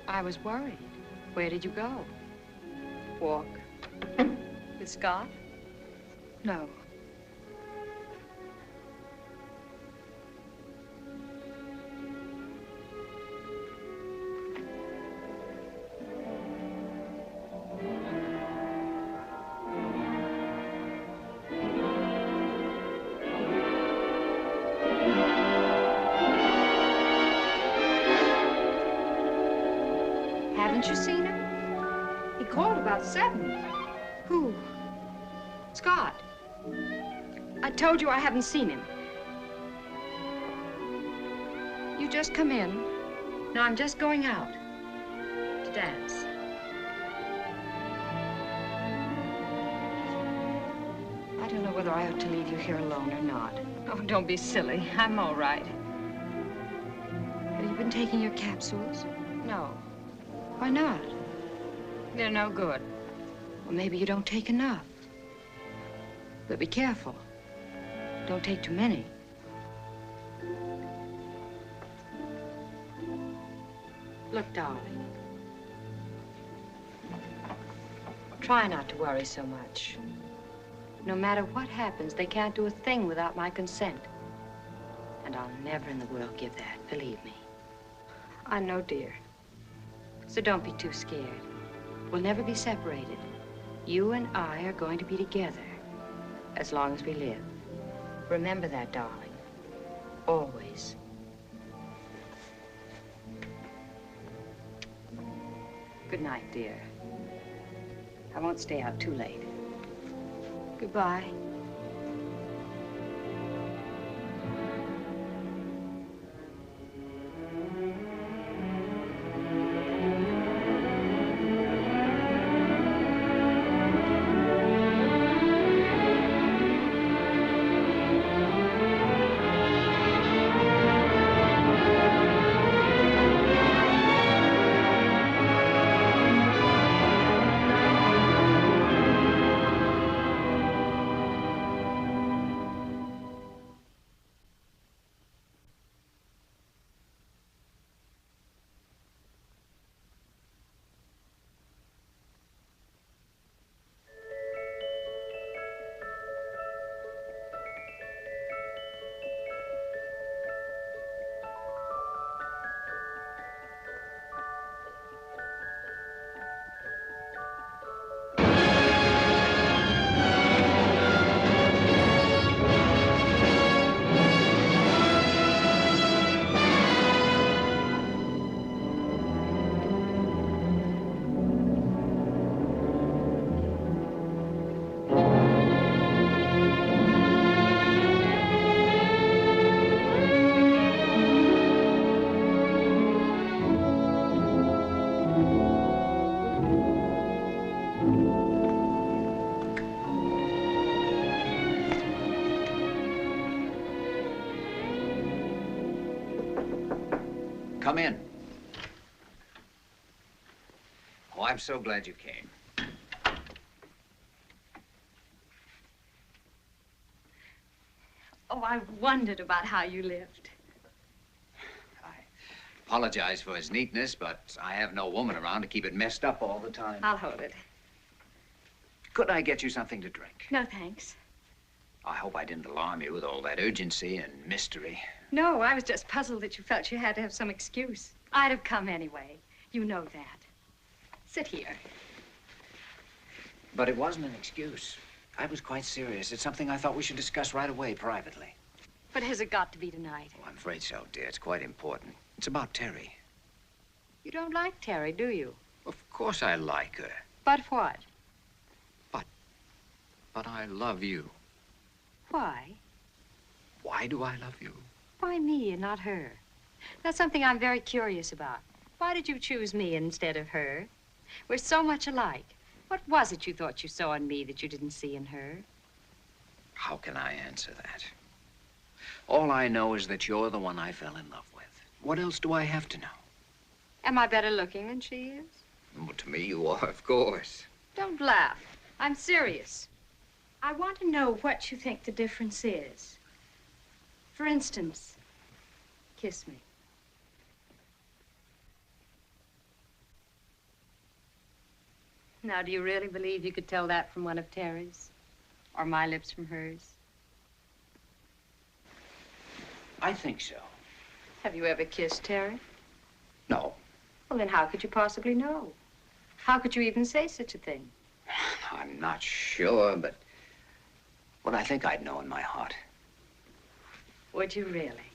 I was worried. Where did you go? Walk. With Scott? No. Haven't you seen him? He called about 7. Who? Scott. I told you I haven't seen him. You just come in. No, I'm just going out to dance. I don't know whether I ought to leave you here alone or not. Oh, don't be silly. I'm all right. Have you been taking your capsules? No. Why not? They're no good. Well, maybe you don't take enough. But be careful. Don't take too many. Look, darling. Try not to worry so much. No matter what happens, they can't do a thing without my consent. And I'll never in the world give that, believe me. I know, dear. So don't be too scared. We'll never be separated. You and I are going to be together as long as we live. Remember that, darling. Always. Good night, dear. I won't stay out too late. Goodbye. Come in. Oh, I'm so glad you came. Oh, I wondered about how you lived. Apologize for his neatness, but I have no woman around to keep it messed up all the time. I'll hold it. Could I get you something to drink? No, thanks. I hope I didn't alarm you with all that urgency and mystery. No, I was just puzzled that you felt you had to have some excuse. I'd have come anyway. You know that. Sit here. But it wasn't an excuse. I was quite serious. It's something I thought we should discuss right away, privately. But has it got to be tonight? Oh, I'm afraid so, dear. It's quite important. It's about Terry. You don't like Terry, do you? Of course I like her. But what? But I love you. Why? Why do I love you? Why me and not her? That's something I'm very curious about. Why did you choose me instead of her? We're so much alike. What was it you thought you saw in me that you didn't see in her? How can I answer that? All I know is that you're the one I fell in love with. What else do I have to know? Am I better looking than she is? Well, to me, you are, of course. Don't laugh. I'm serious. I want to know what you think the difference is. For instance, kiss me. Now, do you really believe you could tell that from one of Terry's? Or my lips from hers? I think so. Have you ever kissed Terry? No. Well, then how could you possibly know? How could you even say such a thing? I'm not sure, but I think I'd know in my heart. Would you really?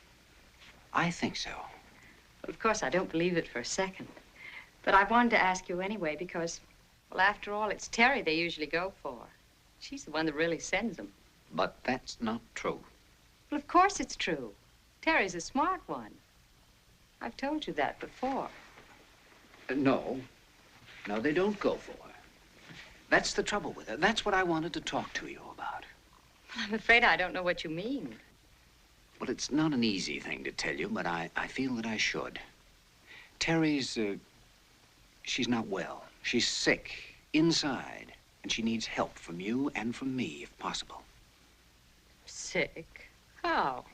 I think so. Well, of course, I don't believe it for a second. But I wanted to ask you anyway because, well, after all, it's Terry they usually go for. She's the one that really sends them. But that's not true. Well, of course it's true. Terry's a smart one. I've told you that before. No. No, they don't go for her. That's the trouble with her. That's what I wanted to talk to you about. Well, I'm afraid I don't know what you mean. Well, it's not an easy thing to tell you, but I feel that I should. Terry's, she's not well. She's sick inside, and she needs help from you and from me, if possible. Sick? How?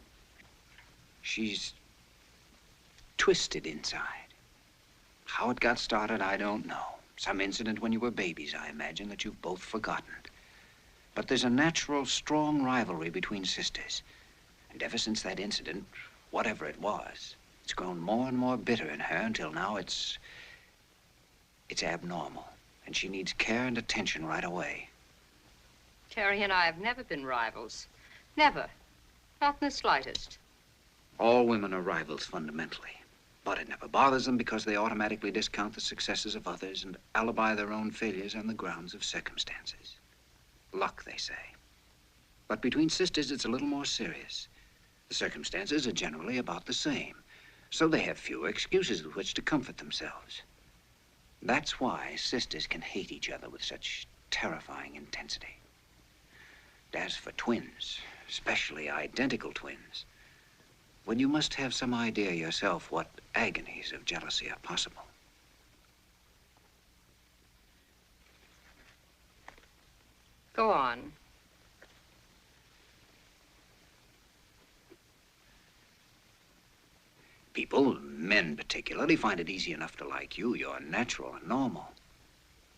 She's twisted inside. How it got started, I don't know. Some incident when you were babies, I imagine, that you've both forgotten. But there's a natural, strong rivalry between sisters. And ever since that incident, whatever it was, it's grown more and more bitter in her until now it's abnormal. And she needs care and attention right away. Terry and I have never been rivals. Never. Not in the slightest. All women are rivals fundamentally. But it never bothers them because they automatically discount the successes of others and alibi their own failures on the grounds of circumstances. Luck, they say. But between sisters, it's a little more serious. The circumstances are generally about the same, so they have fewer excuses with which to comfort themselves. That's why sisters can hate each other with such terrifying intensity. As for twins, especially identical twins, well, you must have some idea yourself what agonies of jealousy are possible. Go on. People, men particularly, find it easy enough to like you. You're natural and normal.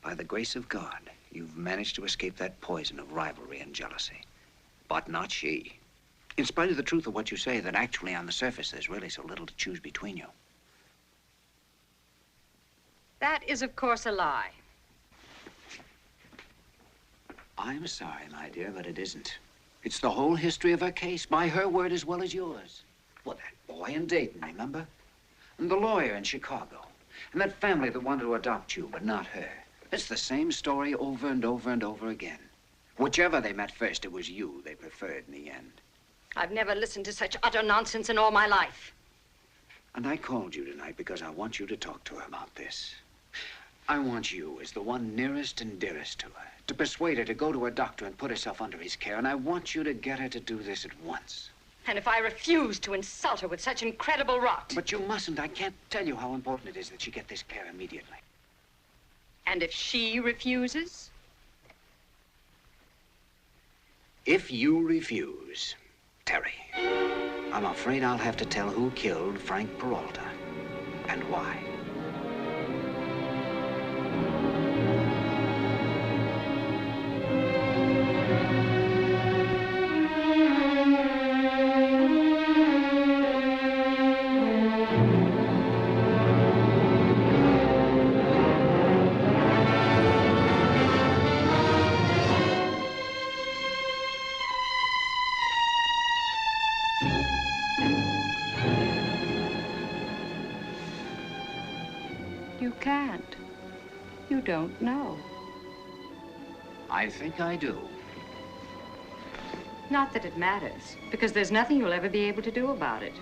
By the grace of God, you've managed to escape that poison of rivalry and jealousy. But not she. In spite of the truth of what you say, that actually on the surface there's really so little to choose between you. That is, of course, a lie. I'm sorry, my dear, but it isn't. It's the whole history of her case, by her word as well as yours. Well, that boy in Dayton, remember? And the lawyer in Chicago. And that family that wanted to adopt you, but not her. It's the same story over and over and over again. Whichever they met first, it was you they preferred in the end. I've never listened to such utter nonsense in all my life. And I called you tonight because I want you to talk to her about this. I want you, as the one nearest and dearest to her, to persuade her to go to her doctor and put herself under his care. And I want you to get her to do this at once. And if I refuse to insult her with such incredible rot? But you mustn't. I can't tell you how important it is that she get this care immediately. And if she refuses? If you refuse, Terry, I'm afraid I'll have to tell who killed Frank Peralta and why. You can't. You don't know. I think I do. Not that it matters, because there's nothing you'll ever be able to do about it.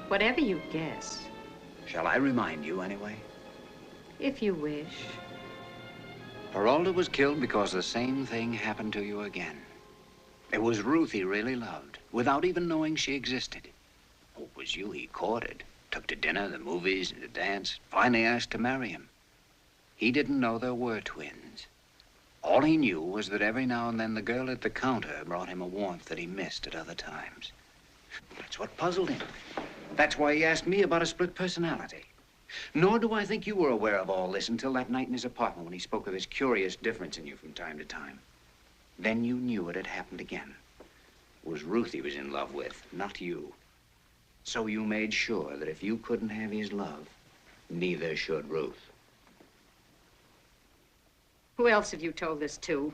Whatever you guess. Shall I remind you anyway? If you wish. Peralta was killed because the same thing happened to you again. It was Ruth he really loved, without even knowing she existed. Oh, it was you he courted, took to dinner, the movies, and the dance, finally asked to marry him. He didn't know there were twins. All he knew was that every now and then the girl at the counter brought him a warmth that he missed at other times. That's what puzzled him. That's why he asked me about a split personality. Nor do I think you were aware of all this until that night in his apartment when he spoke of his curious difference in you from time to time. Then you knew it had happened again. It was Ruth he was in love with, not you. So you made sure that if you couldn't have his love, neither should Ruth. Who else have you told this to?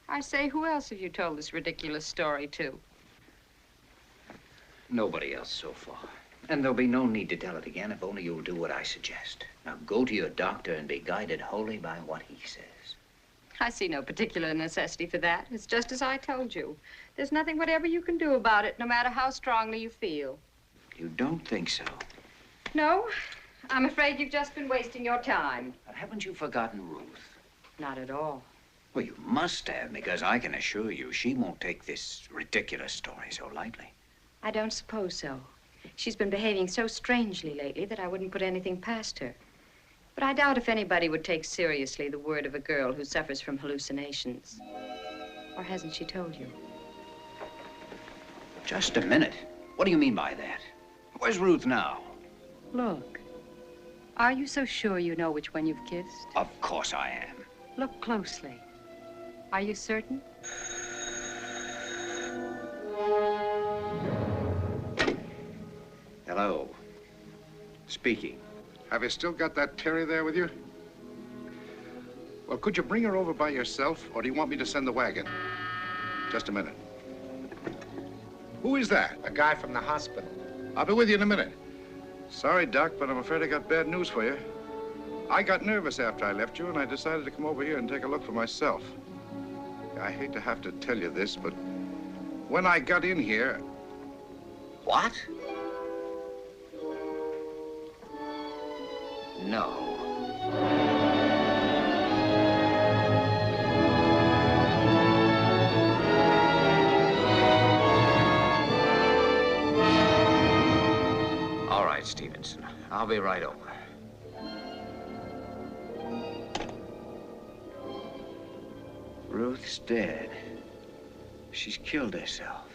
I say, who else have you told this ridiculous story to? Nobody else so far. And there'll be no need to tell it again if only you'll do what I suggest. Now go to your doctor and be guided wholly by what he says. I see no particular necessity for that. It's just as I told you. There's nothing whatever you can do about it, no matter how strongly you feel. You don't think so? No, I'm afraid you've just been wasting your time. But haven't you forgotten Ruth? Not at all. Well, you must have, because I can assure you she won't take this ridiculous story so lightly. I don't suppose so. She's been behaving so strangely lately that I wouldn't put anything past her. But I doubt if anybody would take seriously the word of a girl who suffers from hallucinations. Or hasn't she told you? Just a minute. What do you mean by that? Where's Ruth now? Look. Are you so sure you know which one you've kissed? Of course I am. Look closely. Are you certain? Hello. Speaking. Have you still got that Terry there with you? Well, could you bring her over by yourself, or do you want me to send the wagon? Just a minute. Who is that? A guy from the hospital. I'll be with you in a minute. Sorry, Doc, but I'm afraid I got bad news for you. I got nervous after I left you, and I decided to come over here and take a look for myself. I hate to have to tell you this, but when I got in here... What? No. All right, Stevenson. I'll be right over. Ruth's dead. She's killed herself.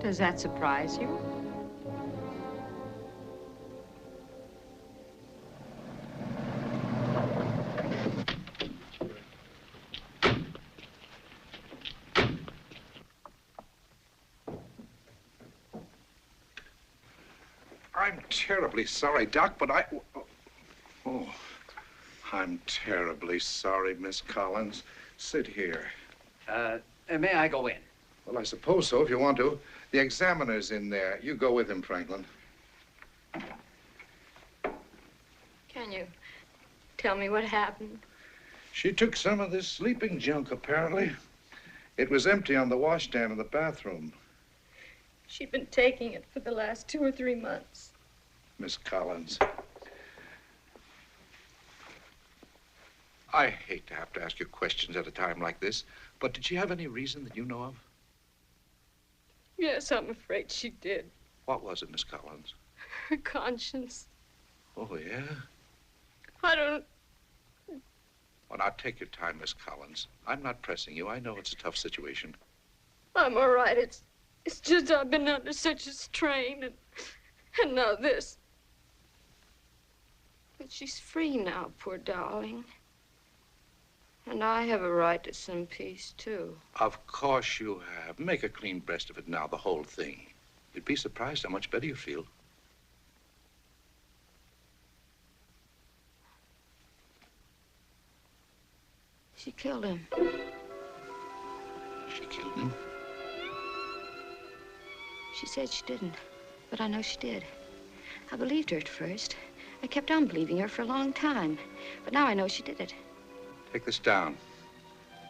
Does that surprise you? I'm terribly sorry, Doc, but Oh, I'm terribly sorry, Miss Collins. Sit here. May I go in? Well, I suppose so, if you want to. The examiner's in there. You go with him, Franklin. Can you tell me what happened? She took some of this sleeping junk, apparently. It was empty on the washstand in the bathroom. She'd been taking it for the last 2 or 3 months. Miss Collins. I hate to have to ask you questions at a time like this, but did she have any reason that you know of? Yes, I'm afraid she did. What was it, Miss Collins? Her conscience. Oh, yeah? I don't... Well, now, take your time, Miss Collins. I'm not pressing you. I know it's a tough situation. I'm all right. It's just I've been under such a strain, and now this. But she's free now, poor darling. And I have a right to some peace, too. Of course you have. Make a clean breast of it now, the whole thing. You'd be surprised how much better you feel. She killed him. She killed him? She said she didn't, but I know she did. I believed her at first. I kept on believing her for a long time, but now I know she did it. Take this down.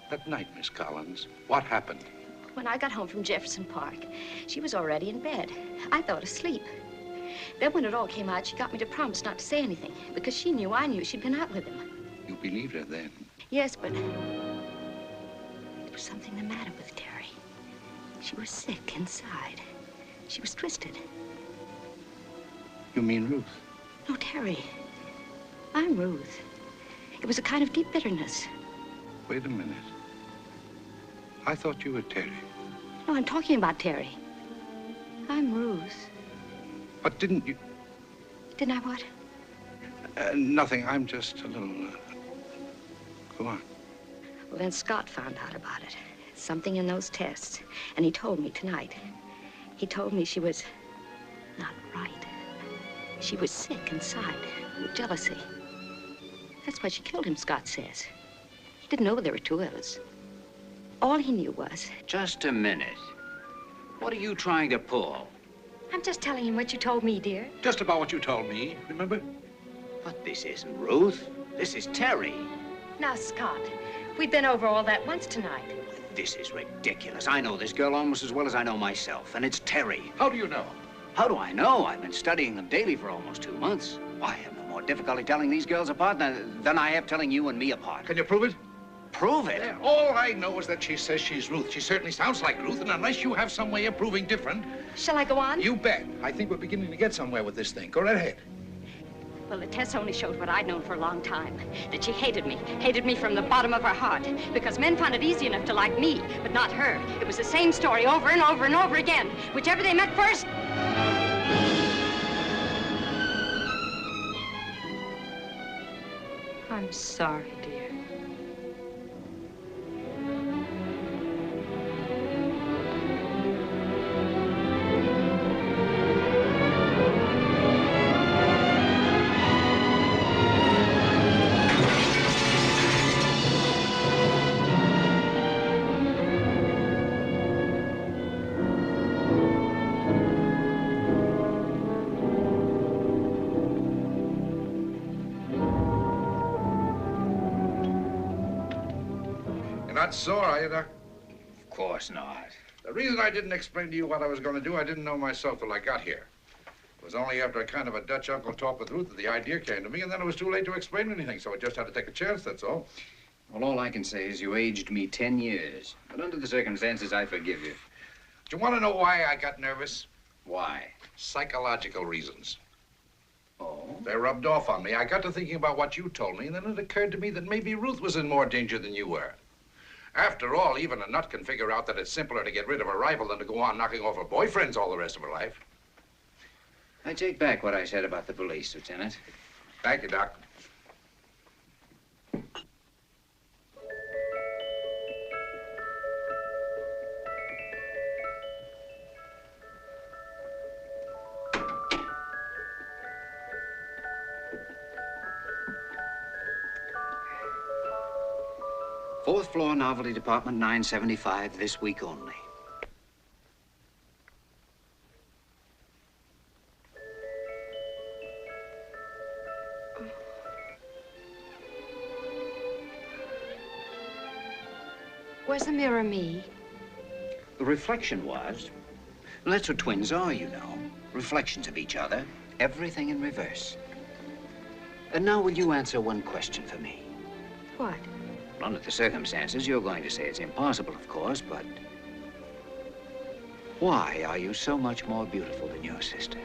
That night, Miss Collins, what happened? When I got home from Jefferson Park, she was already in bed. I thought asleep. Then when it all came out, she got me to promise not to say anything, because she knew I knew she'd been out with him. You believed her then? Yes, but there was something the matter with Terry. She was sick inside. She was twisted. You mean Ruth? No, Terry. I'm Ruth. It was a kind of deep bitterness. Wait a minute. I thought you were Terry. No, I'm talking about Terry. I'm Ruth. But didn't you... Didn't I what? Nothing. I'm just a little... Go on. Well, then Scott found out about it. Something in those tests. And he told me tonight. He told me she was not right. She was sick inside with jealousy. That's why she killed him, Scott says. He didn't know there were 2 others. All he knew was... Just a minute. What are you trying to pull? I'm just telling him what you told me, dear. Just about what you told me, remember? But this isn't Ruth. This is Terry. Now, Scott, we've been over all that once tonight. This is ridiculous. I know this girl almost as well as I know myself, and it's Terry. How do you know? How do I know? I've been studying them daily for almost 2 months. I have no more difficulty telling these girls apart than I have telling you and me apart. Can you prove it? Prove it? Yeah, all I know is that she says she's Ruth. She certainly sounds like Ruth, and unless you have some way of proving different... Shall I go on? You bet. I think we're beginning to get somewhere with this thing. Go right ahead. Well, the tests only showed what I'd known for a long time, that she hated me from the bottom of her heart, because men found it easy enough to like me, but not her. It was the same story over and over and over again, whichever they met first. I'm sorry, dear. Not sore, are you, Doc? Of course not. The reason I didn't explain to you what I was going to do, I didn't know myself till I got here. It was only after a kind of a Dutch uncle talk with Ruth that the idea came to me, and then it was too late to explain anything, so I just had to take a chance, that's all. Well, all I can say is you aged me 10 years. But under the circumstances, I forgive you. Do you want to know why I got nervous? Why? Psychological reasons. Oh? They rubbed off on me. I got to thinking about what you told me, and then it occurred to me that maybe Ruth was in more danger than you were. After all, even a nut can figure out that it's simpler to get rid of a rival than to go on knocking over boyfriends all the rest of her life. I take back what I said about the police, Lieutenant. Thank you, Doc. Fourth floor, novelty department, 975, this week only. Was the mirror me? The reflection was. Well, that's what twins are, you know. Reflections of each other, everything in reverse. And now will you answer one question for me? What? Under the circumstances, you're going to say it's impossible, of course, but why are you so much more beautiful than your sister?